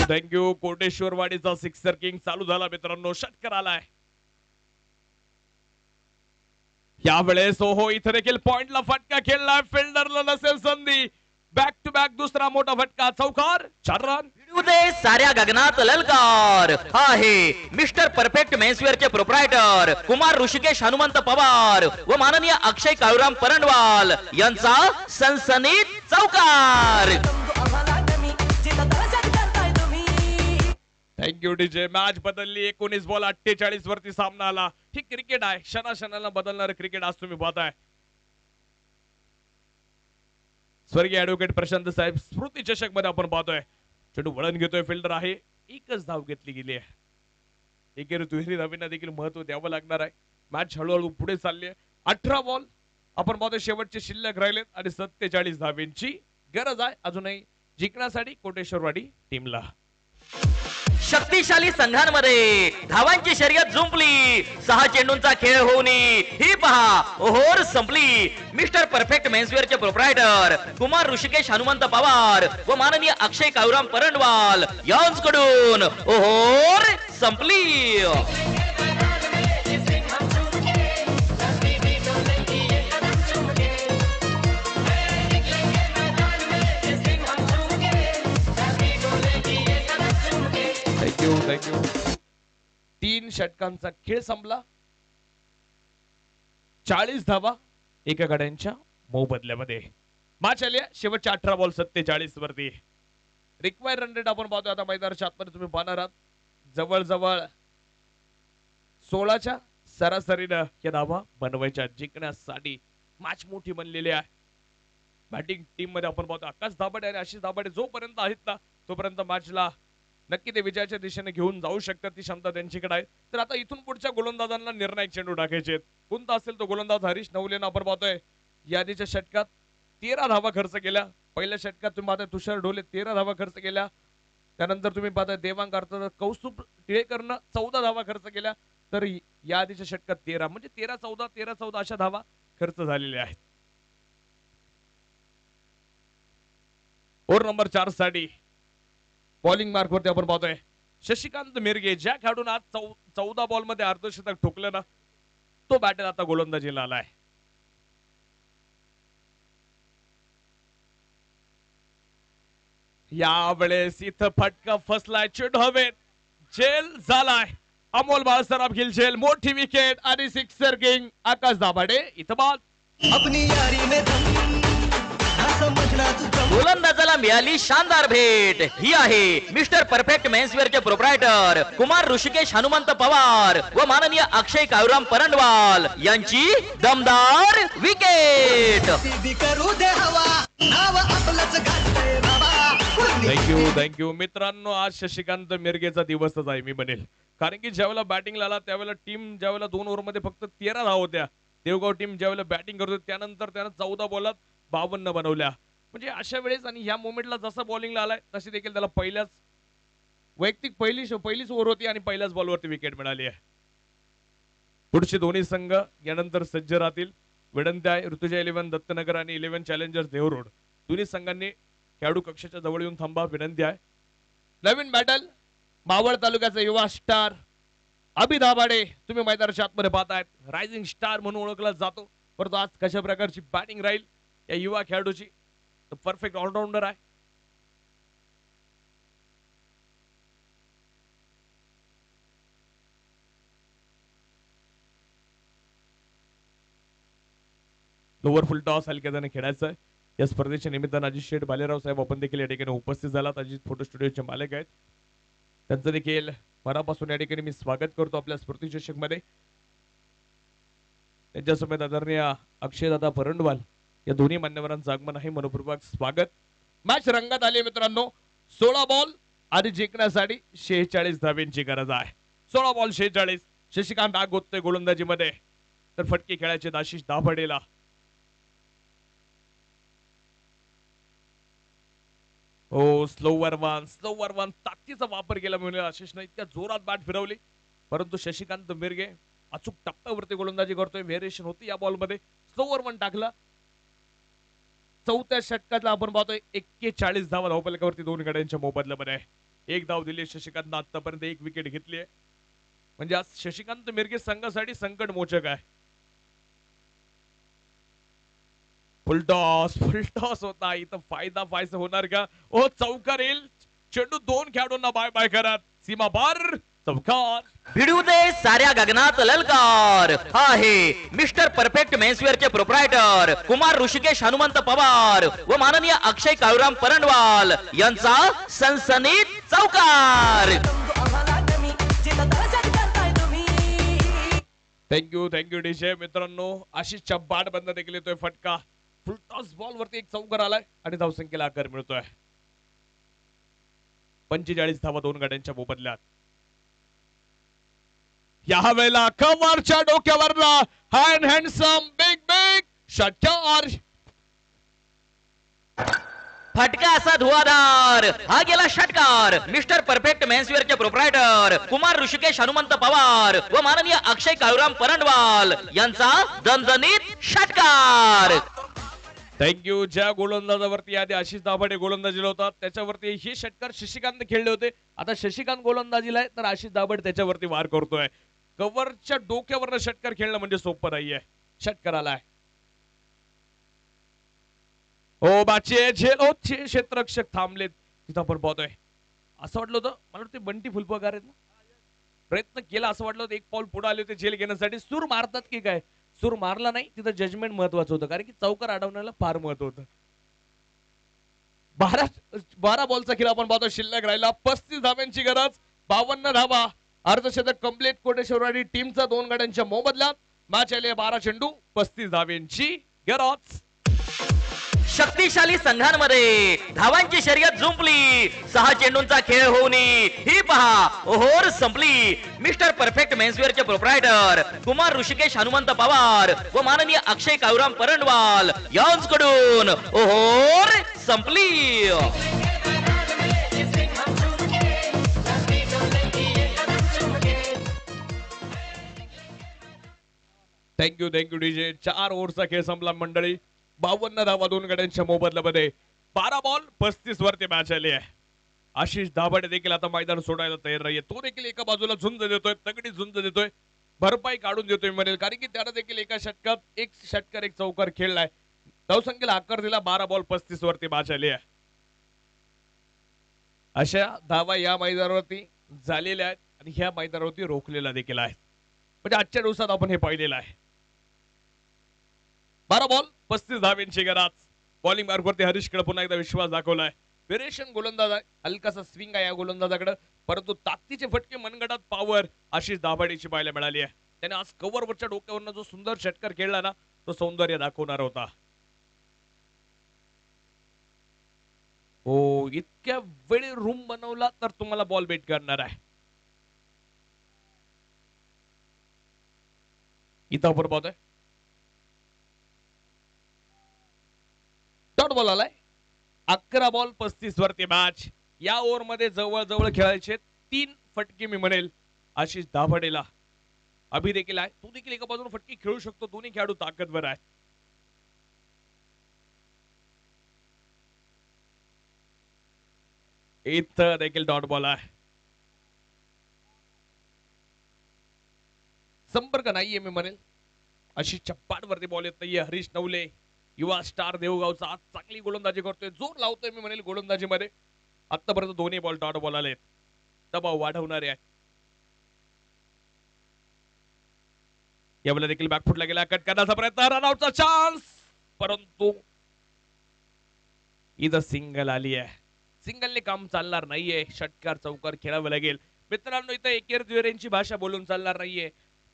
थँक्यू. कोटेश्वरवाडीचा सिक्सर किंग चालू झाला मित्रांनो. षटकार आलाय यावेळेस. हो इथे देखील पॉइंटला फटका खेळलाय. फिल्डरला नसेल संधी. बॅक टू बॅक दुसरा मोठा फटका. चौकार. 4 रन. उदय साऱ्या गगनात ललकार हा आहे मिस्टर परफेक्ट मेन्सवेअरचे प्रोप्रायटर कुमार ऋषिकेश हनुमंत पवार व माननीय अक्षय काळूराम परंडवाल यांचा सनसनीत चौकार. Thank you DJ. मॅच बदलली. 19 बॉल 48 वरती सामना आला. ही क्रिकेट आहे. क्षणाला बदलणारं क्रिकेट आज तुम्ही पाहताय. स्वर्गीय ऍडव्होकेट प्रशांत साहेब स्मृती चषक मध्ये आपण पाहतोय. चेंडू वळण घेतोय. फिल्डर आहे. एकच धाव घेतली गेली आहे. एकेरी दुहेरी धावींना देखील महत्व द्यावं लागणार आहे. मॅच हळूहळू पुढे चालली आहे. 18 बॉल आपण पाहतोय शेवटचे शिल्लक राहिलेत आणि 47 धावींची गरज आहे अजूनही जिंकण्यासाठी कोटेश्वरवाडी टीमला. शक्तिशाली संघांमध्ये धावांची शर्यत जुंपली. 6 चेंडूंचा खेळ होऊन ही पहा ओहोर संपली. मिस्टर परफेक्ट मेन्सवेअरचे प्रोप्रायटर कुमार ऋषिकेश हनुमंत पवार व माननीय अक्षय काळूराम परंडवाल यांच्याकडून ओहोर संपली. थँक्यू. 3 षटकांचा खेळ संपला. 40 धावा एका गड्यांच्या मोबदल्यामध्ये. मॅच आली आहे शेवटच्या 18 बॉल 47 वरती. रिक्वायर्ड रन रेट आपण पाहतोय आता मैदानाच्या आतमध्ये तुम्ही पाहणार आहात. जवळजवळ 16च्या सरासरीनं या धावा बनवायच्या जिंकण्यासाठी. मॅच मोठी बनलेली आहे. बॅटिंग टीम मध्ये आपण पाहतो आकाश दाभाडे आणि आशिष दाभाडे जोपर्यंत आहेत ना तोपर्यंत मॅचला नक्की ते विजयाच्या दिशेने घेऊन जाऊ शकतात. ती क्षमता त्यांच्याकडे आहे. तर आता इथून पुढच्या गोलंदाजांना निर्णायक चेंडू टाकायचे आहेत. कोणता असेल तो गोलंदाज. हरीश नवलेनं आपण पाहतोय यादीच्या षटकात 13 धावा खर्च केल्या. पहिल्या षटकात तुम्ही पाहताय तुषार ढोले 13 धावा खर्च केल्या. त्यानंतर तुम्ही पाहताय देवांग अर्थात कौस्तुभ टिळेकरनं 14 धावा खर्च केल्या. तर या आधीच्या षटकात 13 म्हणजे 13-14 अशा धावा खर्च झालेल्या आहेत. ओव्हर नंबर 4 साठी बॉलिंग मार्क वरती आपण पाहतोय शशिकांत मिरगे. ज्या खेळाडून आज 14 बॉल मध्ये अर्धशतक ठोकलं ना तो बॅटर आता गोलंदाजीला आलाय. यावेळेस इथं फटका फसलाय. चेंडू हवेत झेल झालाय. अमोल बाळसराफ गिल झेल. मोठी विकेट आणि सिक्सर किंग आकाश दाभाडे इथं बाद. अपनी यारी में दम ना समझना तू कम. गोलंदाजाला मिळाली शानदार भेट. ही आहे मिस्टर परफेक्ट मेन्सवेअरचे प्रोप्रायटर कुमार ऋषिकेश हनुमंत पवार व माननीय अक्षय काळूराम परंडवाल यांची दमदार विकेट. सीधी करू दे हवा नाव आपलंच गाजतंय बाबा. थँक्यू मित्रांनो. आज शशिकांत मिरगेचा दिवसच आहे मी म्हणेल. कारण की ज्यावेळेला बॅटिंगला आला त्यावेळेला टीम ज्यावेळेला 2 ओव्हर मध्ये फक्त 13 धावा होत्या. देवगाव टीम ज्यावेळेला बॅटिंग करत होती त्यानंतर त्यानं 14 बॉलात 52 बनवल्या. म्हणजे अशा वेळेस आणि ह्या मोमेंटला जसा बॉलिंगला आलाय तशी देखील त्याला पहिल्याच वैयक्तिक पहिलीच ओव्हर होती आणि पहिल्याच बॉलवरती विकेट मिळाली आहे. पुढचे दोन्ही संघ यानंतर सज्ज राहतील. विनंती आहे ऋतुजा 11 दत्तनगर आणि 11 चॅलेंजर्स देवरोड दोन्ही संघांनी खेळाडू कक्षाच्या जवळ येऊन थांबा. विनंती आहे. नवीन बॅटल मावळ तालुक्याचा युवा स्टार अभि दाभाडे तुम्ही मैदानाच्या आतमध्ये पाहतायत. रायझिंग स्टार म्हणून ओळखला जातो. परंतु आज कशा प्रकारची बॅटिंग राहील या युवा खेळाडूची. परफेक्ट ऑलराऊंडर आहे. स्लोवर फुल टॉस हलक्या जण खेळायचं आहे. या स्पर्धेच्या निमित्तानं अजित शेठ भालेराव साहेब आपण देखील या ठिकाणी उपस्थित झालात. अजित फोटो स्टुडिओचे मालक आहेत. त्यांचं देखील मनापासून या ठिकाणी मी स्वागत करतो आपल्या स्मृती चषक मध्ये. त्यांच्यासमोर आदरणीय अक्षयदादा परंडवाल या दोन्ही मान्यवरांचं आगमन आहे. मनपूर्वक स्वागत. मॅच रंगात आली मित्रांनो. 16 बॉल आणि जिंकण्यासाठी 46 धाब्यांची गरज आहे. 16 बॉल 46. शशिकांत आग होतोय गोलंदाजीमध्ये, तर फटके खेळायचे आशिष दाभडेला. हो स्लोवर वन ताकदीचा वापर केला म्हणून आशिषने इतक्या जोरात बॅट फिरवली, परंतु शशिकांत मिरगे अचूक टप्प्यावरती गोलंदाजी करतोय. व्हेरिएशन होती या बॉल मध्ये. स्लोवर वन टाकला. चौथ्या षटकातला आपण पाहतोय 41 धावा धावफलकावरती 2 गड्यांच्या मोबदल्यामध्ये. 1 धाव दिली शशिकांत. आतापर्यंत 1 विकेट घेतली आहे. म्हणजे आज शशिकांत मिरगे संघासाठी संकट मोचक आहे. फुलटॉस होता इथं. फायदा होणार का? ओ चौकार येईल. चेंडू 2 खेळाडूंना बाय बाय करत सीमा पार चौकार. भिडू दे साऱ्या गगनात ललकार. हा आहे मिस्टर परफेक्ट मेन्सवेअरचे प्रोप्रायटर कुमार ऋषिकेश हनुमंत पवार व माननीय अक्षय काळूराम परंडवाल यांचा सनसनीत चौकार. Thank you DJ. मित्रांनो आशिषच्या बाट बंद देखील येतोय फटका. फुलटॉस बॉल वरती 1 चौकार आलाय आणि धावसंख्येला आकार मिळतोय. 45 धावा 2 गड्यांच्या मोबदल्यात. या वेळेला कव्हरच्या डोक्यावरला हँडसम बिग षटकार. फटका असा धुवाधार. हा गेला षटकार. मिस्टर परफेक्ट मेन्सवेअरचे प्रोप्रायटर कुमार ऋषिकेश हनुमंत पवार व माननीय अक्षय काळूराम परंडवाल यांचा दणदणीत षटकार. थँक्यू. ज्या गोलंदाजावरती आधी आशिष दाभाडे गोलंदाजीला होता त्याच्यावरती हे षटकार शशिकांत खेळले होते. आता शशिकांत गोलंदाजीला आहे तर आशिष दाभाडे त्याच्यावरती वार करतोय. कव्हरच्या डोक्यावरनं षटकार खेळणं म्हणजे सोपं नाहीये. षटकार आलाय. ओ बाचे क्षेत्ररक्षक थांबलेत. तिथं आपण पाहतोय. असं वाटलं होतं मला वाटतं बंटी फुलपगार आहेत ना, प्रयत्न केला असं वाटलं होतं. 1 पाऊल पुढे आले होते झेल घेण्यासाठी. सूर मारतात की काय? सूर मारला नाही. तिथं जजमेंट महत्वाचं होतं कारण की चौकार अडवण्याला फार महत्व होतं. 12 बॉलचा खेळ आपण पाहतो. शिल्लक राहिला 35 धाब्यांची गरज. 52 धावा. अर्धशतक कंप्लीट. कोटेश्वरवाडी टीमचा 2 गड्यांच्या मोबदल्यात. मॅच आली 12 चेंडू 35 धाब्यांची गरज. शक्तिशाली संघांमध्ये धावांची शर्यत जुंपली. 6 चेंडूंचा खेळ होऊन ही पहा ओहोर संपली. मिस्टर परफेक्ट मेन्सवेअरचे प्रोप्रायटर कुमार ऋषिकेश हनुमंत पवार व माननीय अक्षय काळूराम परंडवाल यांच्याकडून ओहोर संपली. Thank you DJ. 4 ओव्हरचा खेळ संपला मंडळी. 52 धावा 2 गड्यांच्या मोबदल्यामध्ये. 12 बॉल 35 वरती मॅच आली आहे. आशिष दाभाडे देखील आता मैदान सोडायला तयार नाहीये. तो देखील एका बाजूला झुंज देतोय. तगडी झुंज देतोय. भरपाई काढून देतोय म्हणेल कारण की त्याला देखील एका षटकात 1 षटकार 1 चौकार खेळलाय. धावसंख्येला आकार दिला. 12 बॉल 35 वरती मॅच आली आहे. अशा धावा या मैदानावरती झालेल्या आहेत आणि ह्या मैदानावरती रोखलेल्या देखील आहेत. म्हणजे आजच्या दिवसात आपण हे पाहिलेलं आहे. 12 बॉल 35 धाव्यांची गरज. बॉलिंग मार्गवरती हरीशकडे पुन्हा एकदा विश्वास दाखवलाय. वेरिएशन गोलंदाज आहे. हलकासा स्विंग आहे या गोलंदाजाकडे, परंतु ताकदीचे फटके मनगटात पॉवर आशिष दाभाडेची पाहायला मिळाली आहे. त्याने आज कव्हरवरच्या डोक्यावरनं जो सुंदर षटकार खेळला ना तो सौंदर्य दाखवणार होता. हो इतक्या वेळी रूम बनवला तर तुम्हाला बॉल बेट करणार आहे. इथं आपण पाहतोय डॉट बॉल आलाय. 11 बॉल 35 वरती मॅच. या ओव्हर मध्ये जवळ खेळायचे 3 फटके मी म्हणेल आशिष दाभाडेला. अभि देखील आहे. तो देखील एका बाजूने फटके खेळू शकतो. दोन्ही खेळाडू ताकदवर आहेत. इथं देखील डॉट बॉल आहे. संपर्क नाहीये मी म्हणेल. अशी चप्पाट वरती बॉल येत नाहीये. हरीश नवले युवा स्टार देवगावचा आज चांगली गोलंदाजी करतोय. जोर लावतोय मी म्हणेल गोलंदाजी मध्ये. आतापर्यंत दोन्ही बॉल डॉट बॉल आले. दबाव वाढवणारे आहेत. यावेळेला देखील बॅकफुटला गेला. कट करण्याचा प्रयत्न. रनआउटचा चान्स परंतु इथं सिंगल आली आहे. सिंगलने काम चालणार नाहीये. षटकार चौकार खेळावे लागेल. मित्रांनो इथं एकेर दुहेरींची भाषा बोलून चालणार नाहीये.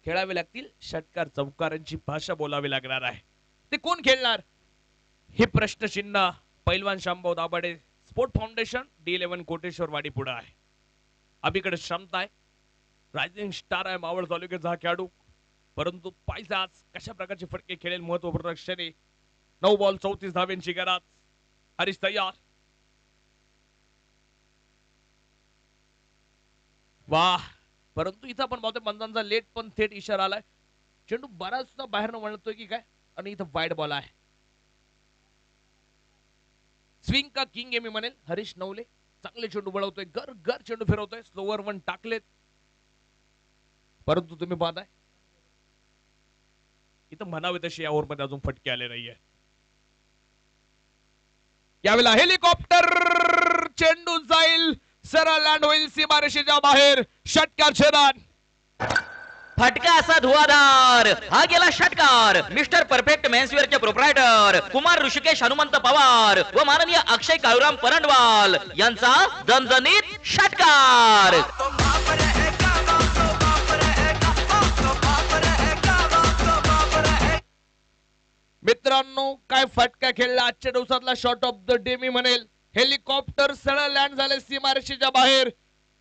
खेळावे लागतील षटकार चौकारांची भाषा बोलावी लागणार आहे. ते कोण खेळणार हे प्रश्नचिन्ह पैलवान Shambhau Dabhade sport foundation D11 Koteshwar Wadi पुढे आहे. अभिकडे क्षमता आहे. रायझिंग स्टार आहे मावळ तालुक्याचा हा खेळाडू. परंतु पाहिजे आज कशा प्रकारचे फटके खेळेल महत्वपूर्ण क्षणी. 9 बॉल 34 धाव्यांची गरज. हरीश तयार. वाह परंतु इथं आपण पाहतोय बंधांचा लेट पण थेट इशारा आलाय. चेंडू बराच सुद्धा बाहेर वळतोय की काय आणि इथं वाईड बॉल आहे. स्विंग का किंग आहे मी म्हणेल हरीश नवले. चांगले चेंडू वळवतोय. घर घर चेंडू फिरवतोय. स्लोवर वन टाकलेत. परंतु तुम्ही पाहताय इथं म्हणावे तशी या ओव्हर मध्ये अजून फटके आले नाहीये. यावेळेला हेलिकॉप्टर चेंडू जाईल सरळ लँड होईल सीमारेषेच्या बाहेर. षटकार छेदन. फटका असा धुवाधार. हा गेला षटकार. मिस्टर परफेक्ट मेन्सवेअरचे प्रोप्रायटर कुमार ऋषिकेश हनुमंत पवार व माननीय अक्षय काळूराम परंडवाल यांचा दणदणीत षटकार. मित्रांनो काय फटका खेळला आजच्या दिवसातला शॉट ऑफ द डे मी म्हणेल. हेलिकॉप्टर सरळ लँड झाले सीमारेषेच्या बाहेर.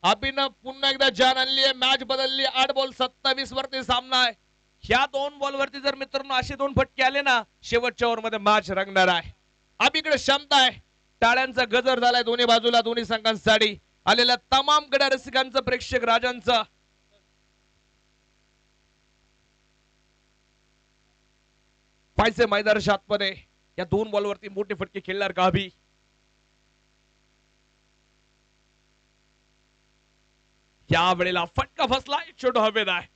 अभिनव पुन्हा एकदा जान आणली आहे. मॅच बदलली. 8 बॉल 27 वरती सामना आहे. ह्या 2 बॉल वरती जर मित्रांनो असे 2 फटके आले ना शेवटच्या ओव्हर मध्ये मॅच रंगणार आहे. अभिकडे क्षमता आहे. टाळ्यांचा गजर झालाय दोन्ही बाजूला. दोन्ही संघांसाठी आलेल्या तमाम गड्या रसिकांचं प्रेक्षक राजांचं पाहिजे मैदानाच्या आतमध्ये. या 2 बॉल वरती मोठे फटके खेळणार का अभि. या वेळेला फटका फसलाय. चेंडू हवेत आहे.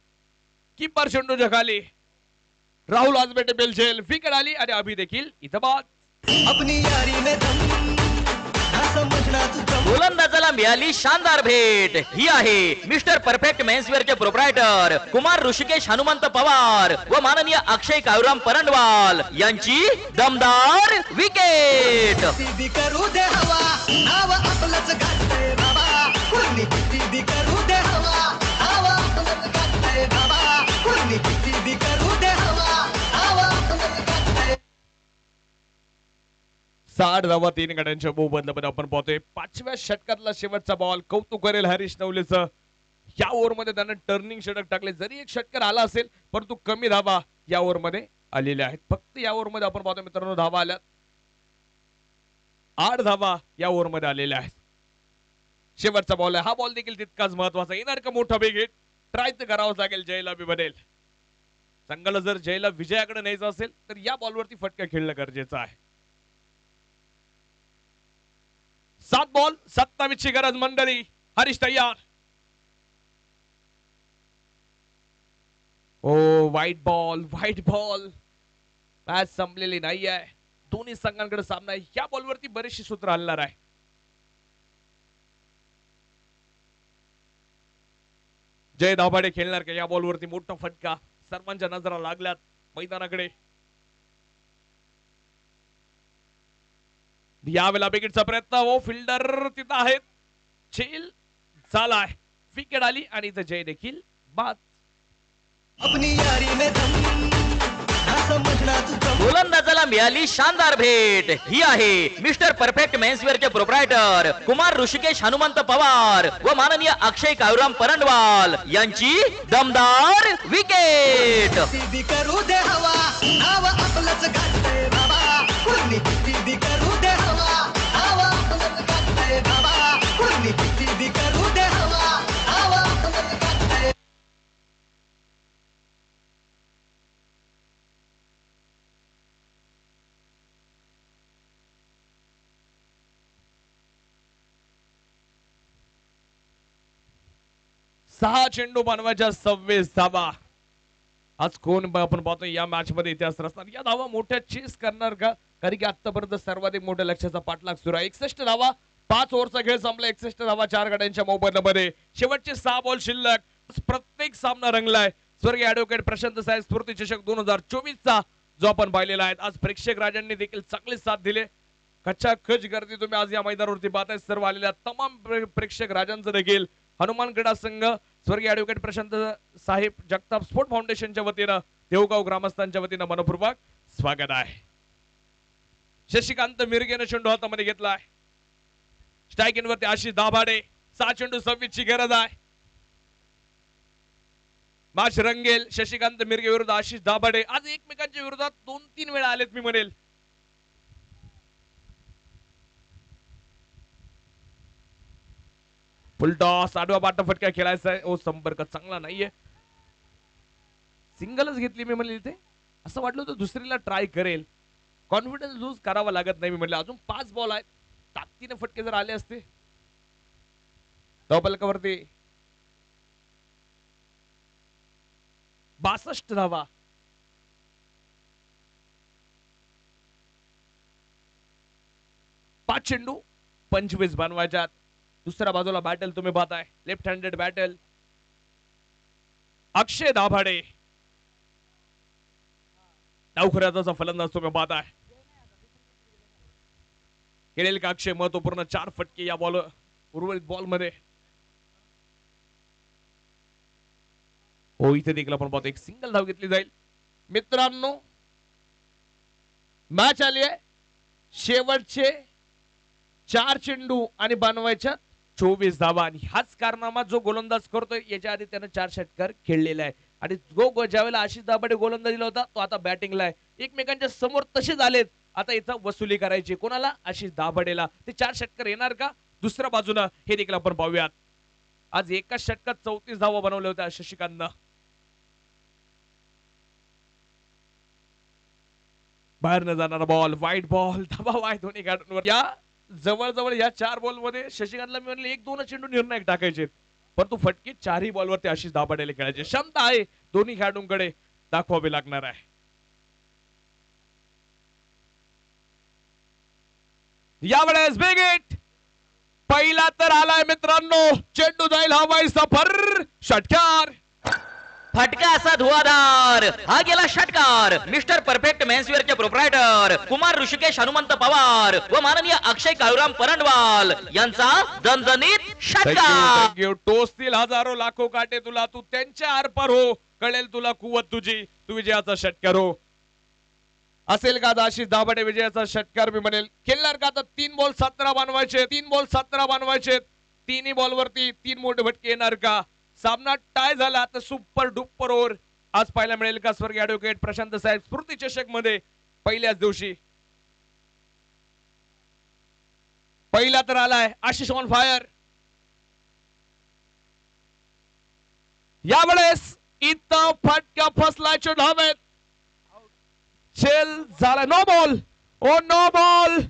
कीपर चेंडूच्या खाली. राहुल आजबेटे बेलझेल. विकेट आली आणि अभि देखील इथं बाद. अपनी यारी में दम ना समझना तू कम. गोलंदाजाला मिळाली शानदार भेट. ही आहे मिस्टर परफेक्ट मेन्सवेअरचे प्रोप्रायटर कुमार ऋषिकेश हनुमंत पवार व माननीय अक्षय काळूराम परंडवाल यांची दमदार विकेट. किती करू दे हवा नाव आपलंच गाजतंय बाबा. कुणी किती करू दे हवा नाव आपलंच गाजतंय बाबा. कुणी किती करू दे हवा नाव आपलंच गाजतंय. 60 धावा 3 गड्यांच्या मोबदल्यामध्ये आपण पाहतोय. 5व्या षटकातला शेवटचा बॉल. कौतुक करेल हरीश नवलेचं. या ओव्हर मध्ये त्यानं टर्निंग षटक टाकले. जरी एक षटकार आला असेल परंतु कमी धावा या ओव्हर मध्ये आलेल्या आहेत. फक्त या ओव्हर मध्ये आपण पाहतोय मित्रांनो धावा आल्यात. 8 धावा या ओव्हर मध्ये आलेल्या आहेत. शेवटचा बॉल आहे. हा बॉल देखील तितकाच महत्वाचा. येणार का मोठा बिग हिट. ट्राय तर करावं लागेल जयला बी बनेल. संघाला जर जयला विजयाकडे न्यायचं असेल तर या बॉलवरती फटका खेळणं गरजेचं आहे. 7 बॉल 27 ची गरज मंडळी. हरीश तयार. ओ white ball. White ball. Match संपलेली नाही आहे. दोन्ही संघांकडे सामना आहे. या बॉलवरती बरेचशी सूत्र हलणार आहे. जय दाभाडे खेळणार का या बॉलवरती. मोठा फटका. सर्वांच्या नजरा लागल्यात मैदानाकडे. यावेळेला विकेटचा प्रयत्न. हो फिल्डर तिथं आहेत. झेल झालाय. विकेट आली आणि इथं जय देखील बाद. अपनी यारी में दम ना समझना तू कम. गोलंदाजाला मिळाली शानदार भेट. ही आहे मिस्टर परफेक्ट मेन्सवेअरचे प्रोप्रायटर कुमार ऋषिकेश हनुमंत पवार व माननीय अक्षय काळूराम परंडवाल यांची दमदार विकेट. किती करू दे हवा नाव आपलंच गाजतंय बाबा. कुणी किती करू दे हवा नाव आपलंच गाजतंय बाबा. कुणी किती करू दे हवा नाव आपलंच गाजतंय. सहा चेंडू बनवायच्या 26 धावा. आज कोण आपण पाहतो या मॅच मध्ये इतिहास रचणार. या धावा मोठ्या चेस करणार का. कारण की आतापर्यंत सर्वाधिक मोठ्या लक्ष्याचा पाठलाग सुरू आहे. 61 धावा. 5 ओव्हरचा खेळ संपला. 61 धावा 4 गड्यांच्या मोबदल्यामध्ये. शेवटचे 6 बॉल शिल्लक. प्रत्येक सामना रंगलाय. स्वर्गीय ऍडव्होकेट प्रशांत साहेब स्फूर्ती चषक 2024 चा जो आपण पाहिलेला आहे. आज प्रेक्षक राजांनी देखील चांगली साथ दिले. कच्चा खच गर्दी तुम्ही आज या मैदानावरती पाहताय. सर्व आलेल्या तमाम प्रेक्षक राजांचं देखील हनुमान क्रीडा संघ स्वर्गीय ऍडव्होकेट प्रशांत साहेब जगताप स्पोर्ट फाउंडेशनच्या वतीनं देवगाव ग्रामस्थांच्या वतीनं मनपूर्वक स्वागत आहे. शशिकांत मिरगेनं चेंडू हातामध्ये घेतलाय. स्ट्राईक इन वरती आशिष दाभाडे. 6 चेंडू 26 ची गरज आहे. मॅच रंगेल. शशिकांत मिरगे विरुद्ध आशिष दाभाडे आज एकमेकांच्या विरोधात 2-3 वेळा आलेत मी म्हणेल. फुलटॉस आडवा बाटा फटका खेळायचा आहे. ओ संपर्क चांगला नाहीये. सिंगलच घेतली मी म्हणले इथे. असं वाटलं होतं दुसरीला ट्राय करेल. कॉन्फिडन्स लूज करावा लागत नाही मी म्हणले. अजून 5 बॉल आहेत. ताकदीने फटके जर आले असते. धावफलकावरती 62 धावा. पाच चेंडू 25 बनवायच्यात. दुसऱ्या बाजूला बॅटल तुम्ही पाहताय. Left handed battle. Akshay Dabhade डावखुऱ्याचा फलंदाज तुम्ही पाहताय. खेळेल का अक्षय? महत्वपूर्ण 4 फटके या बॉल उर्वरित बॉल मध्ये. हो इथे देखील आपण पाहतो एक सिंगल धाव घेतली जाईल. मित्रांनो मॅच आली आहे. शेवटचे 4 चेंडू आणि बनवायच्या 24 धावा. आणि हाच कारनामा जो गोलंदाज करतोय. याच्या आधी त्यानं 4 षटकार खेळलेला आहे. आणि ज्यावेळेला आशिष दाभाडे गोलंदाजीला होता तो आता बॅटिंगला आहे. एकमेकांच्या समोर तसेच आलेत. आता इथं वसुली करायची. कोणाला? आशिष दाभाडेला. ते 4 षटकार येणार का? दुसऱ्या बाजूला हे देखील आपण पाहूयात. आज एका षटकात 34 धावा बनवल्या होत्या शशिकांतनं. बाहेर न जाणारा बॉल. वाईट बॉल. दबाव आहे दोन्ही खेळाडूंवर. या जवळजवळ या 4 बॉल मध्ये शशिकांतला मी म्हणले 1-2 चेंडू निर्णायक टाकायचे. परंतु फटके 4ही बॉलवरती आशिष दाभाडेला खेळायचे. क्षमता आहे दोन्ही खेळाडूंकडे. दाखवावी लागणार आहे. यावेळेस बिग हिट पहिला तर आलाय मित्रांनो. चेंडू जाईल हवाई सफर. षटकार. फटका असा धुवाधार. हा गेला षटकार. मिस्टर परफेक्ट मेन्सवेअरचे प्रोप्रायटर कुमार ऋषिकेश हनुमंत पवार व माननीय अक्षय काळूराम परंडवाल यांचा दणदणीत षटकार. थँक्यू. टोचतील हजारो लाखो काटे तुला. तू त्यांच्या आरपार हो. कळेल तुला कुवत तुझी. तू विजयाचा षटकार हो. असेल का आशिष दाभाडे विजयाचा षटकार मी म्हणेल. खेळणार का? तर 3 बॉल 17 बनवायचे. 3 बॉल 17 बनवायचे. 3ही बॉल वरती 3 मोठे फटके येणार का? सामना टाय झाला तर सुपर डुपर ओव्हर आज पाहायला मिळेल का? स्वर्गीय ऍडव्होकेट प्रशांत साहेब स्मृती चषक मध्ये पहिल्याच दिवशी. पहिला तर आलाय आशिष ऑन फायर. यावेळेस इथं फटका फसलाय. धावेत खेळ झाला. No ball. Oh no ball.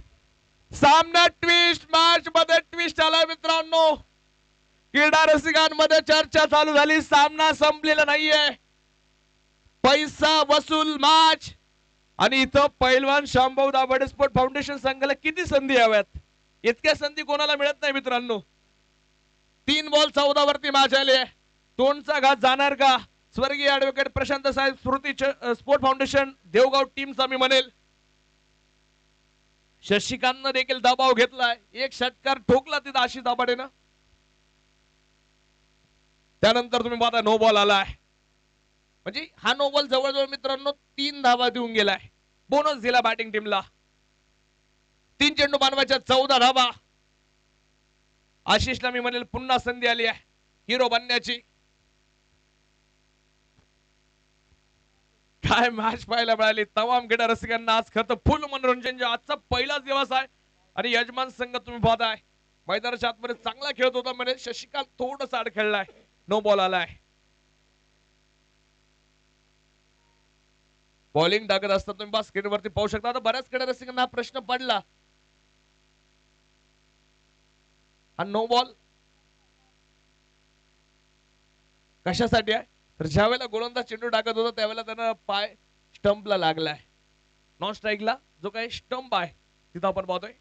सामना ट्विस्ट. मॅच मध्ये ट्विस्ट आलाय मित्रांनो. क्रीडा रसिकांमध्ये चर्चा चालू झाली. सामना संपलेला नाहीये. पैसा वसूल मॅच. आणि इथं पैलवान शामभाऊ दाभाडे स्पोर्ट फाउंडेशन संघाला किती संधी हव्यात? इतक्या संधी कोणाला मिळत नाही मित्रांनो. 3 बॉल 14 वरती मॅच आली आहे. 2चा घात जाणार का? स्वर्गीय ऍडव्होकेट प्रशांत साहेब स्मृती स्पोर्ट फाउंडेशन देवगाव टीमचा मी म्हणेल. शशिकांतनं देखील दबाव घेतलाय. एक षटकार ठोकला तिथं आशिष दाभाडेनं. त्यानंतर तुम्ही पाहता नो बॉल आलाय. म्हणजे हा नो बॉल जवळजवळ मित्रांनो 3 धावा देऊन गेलाय. बोनस दिला बॅटिंग टीमला. 3 चेंडू बनवायच्या 14 धावा. आशिषला मी म्हणेल पुन्हा संधी आली आहे हिरो बनण्याची. काय मॅच पाहायला मिळाली. तमाम क्रीडा रसिकांना आज खरं तर फुल मनोरंजन. आजचा पहिलाच दिवस आहे आणि यजमान संघ तुम्ही पाहताय मैदानाच्या आतमध्ये चांगला खेळत होता. म्हणजे शशिकांत थोडस आड खेळलाय. नो बॉल आलाय. बॉलिंग टाकत असतात तुम्ही बस स्क्रीनवरती पाहू शकता. आता बऱ्याच क्रीडा रसिकांना हा प्रश्न पडला. हा नो बॉल कशासाठी आहे? तर ज्या वेळेला गोलंदाज चेंडू टाकत होता त्यावेळेला त्यानं पाय स्टंपला लागलाय. नॉन स्ट्राईकला जो काही स्टंप आहे तिथं आपण पाहतोय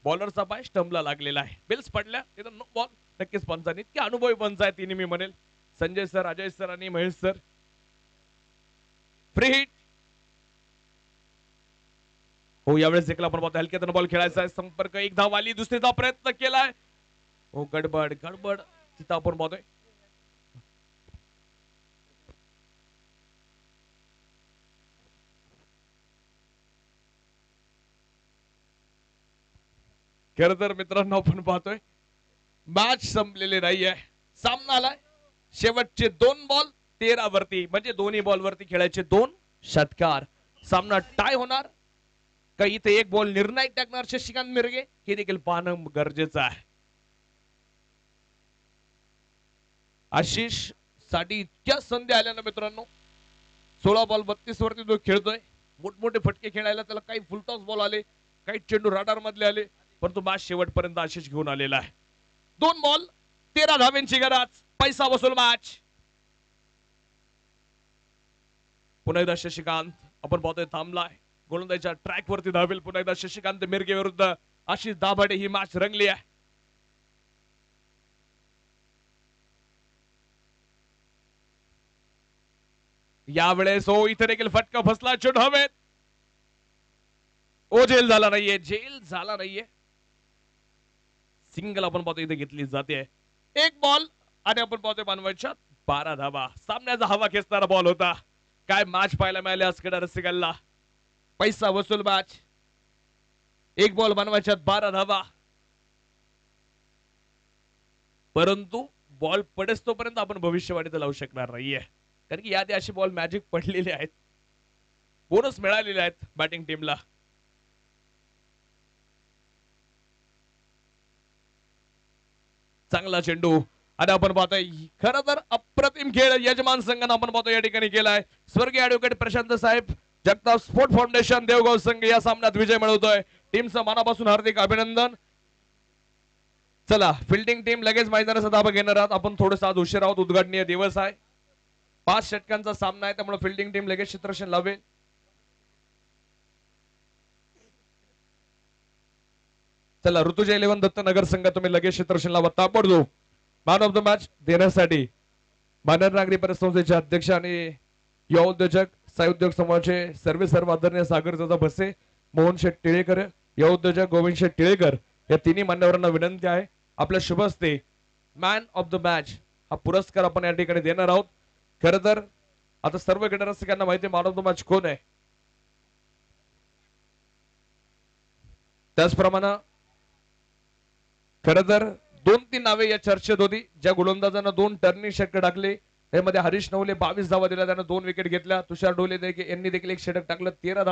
बॉलरचा पाय स्टंपला लागलेला आहे. बिल्स पडल्या तिथं नो बॉल. नक्कीच पंचांनी इतके अनुभवी पंच आहेत तिने मी म्हणेल. संजय सर, अजय सर आणि महेश सर. फ्री हिट हो यावेळेस देखील आपण पाहतो हलक्यातून बॉल खेळायचा आहे. संपर्क एक धाव आली, दुसरीचा प्रयत्न केलाय. हो गडबड गडबड तिथं आपण पाहतोय. खर तर मित्रांनो आपण पाहतोय मॅच संपलेली नाहीये. सामना आलाय शेवटचे 2 बॉल 13 वरती, म्हणजे दोन्ही बॉल वरती खेळायचे 2 षटकार. सामना टाय होणार का इथे एक बॉल निर्णायक टाकणार शशिकांत मिरगे हे देखील पाहणं गरजेचं आहे. आशिष साठी इतक्या संधी आल्या ना मित्रांनो, 16 बॉल 32 वरती तो खेळतोय. मोठमोठे फटके खेळायला त्याला काही फुलटॉस बॉल आले, काही चेंडू राडार मधले आले, परंतु मॅच शेवटपर्यंत आशिष घेऊन आलेला आहे. 2 बॉल 13 धाव्यांची गरज, पैसा वसूल मॅच. पुन्हा एकदा शशिकांत आपण पाहतोय थांबलाय, गोलंदाजीच्या ट्रॅक वरती धावेल पुन्हा एकदा शशिकांत मिरगे विरुद्ध आशिष दाभाडे. ही मॅच रंगली आहे. यावेळेस हो इथे देखील फटका फसला, चेंडू हवेत. ओ जेल झाला नाहीये, जेल झाला नाहीये. सिंगल आपण पाहतो इथे घेतली जाते. 1 बॉल आणि आपण पाहतोय मानवाच्या 12 धावा. सामन्याचा हवा खेचणारा बॉल होता. काय मॅच पाहायला मिळाले आज क्रीडा रसिकांना. पैसा वसूल मॅच. 1 बॉल बनवायच्यात 12 धावा, परंतु बॉल पडेस तोपर्यंत आपण भविष्यवाणी तर लावू शकणार नाहीये, कारण की याआधी अशी बॉल मॅजिक पडलेले आहेत, बोनस मिळालेले आहेत बॅटिंग टीमला. चांगला चेंडू आणि आपण पाहतोय खरं तर अप्रतिम खेळ यजमान संघाने आपण पाहतो या ठिकाणी केलाय. स्वर्गीय ऍडव्होकेट प्रशांत साहेब जगताप स्पोर्ट फाउंडेशन देवगाव संघ या सामन्यात विजय मिळवतोय. टीमचं मनापासून हार्दिक अभिनंदन. चला फिल्डिंग टीम लगेच मैदानाचा ताबा घेणार आहात. आपण थोडंसं आज उशीर आहोत, उद्घाटनीय दिवस आहे, 5 षटकांचा सामना आहे, त्यामुळे फिल्डिंग टीम लगेच क्षेत्ररक्षण लावेल. चला ऋतुजा 11 दत्त नगर संघ तुम्ही लगेच क्षेत्ररक्षण लावा ताबडतोब. मॅन ऑफ द मॅच देण्यासाठी बाणेर नागरी परिसंस्थेचे अध्यक्ष आणि युवा उद्योजक साई उद्योग समूहाचे सर्व आदरणीय सागर दादा भसे, मोहन शेठ टिळेकर, युवा उद्योजक गोविंद शेठ टिळेकर या तिन्ही मान्यवरांना विनंती आहे आपल्या शुभ हस्ते मॅन ऑफ द मॅच हा पुरस्कार आपण या ठिकाणी देणार आहोत. खर तर आता सर्व क्रीडारसिकांना माहिती आहे मॅन ऑफ द मॅच कोण आहे. त्याचप्रमाणे खरं तर 2-3 नावे या चर्चेत होती. ज्या गोलंदाजांना 2 टर्निंग षटक टाकले त्यामध्ये हरीश नवले 22 धावा दिल्या, त्यानं 2 विकेट घेतल्या. तुषार डोले यांनी देखील 1 षटक टाकलं, 13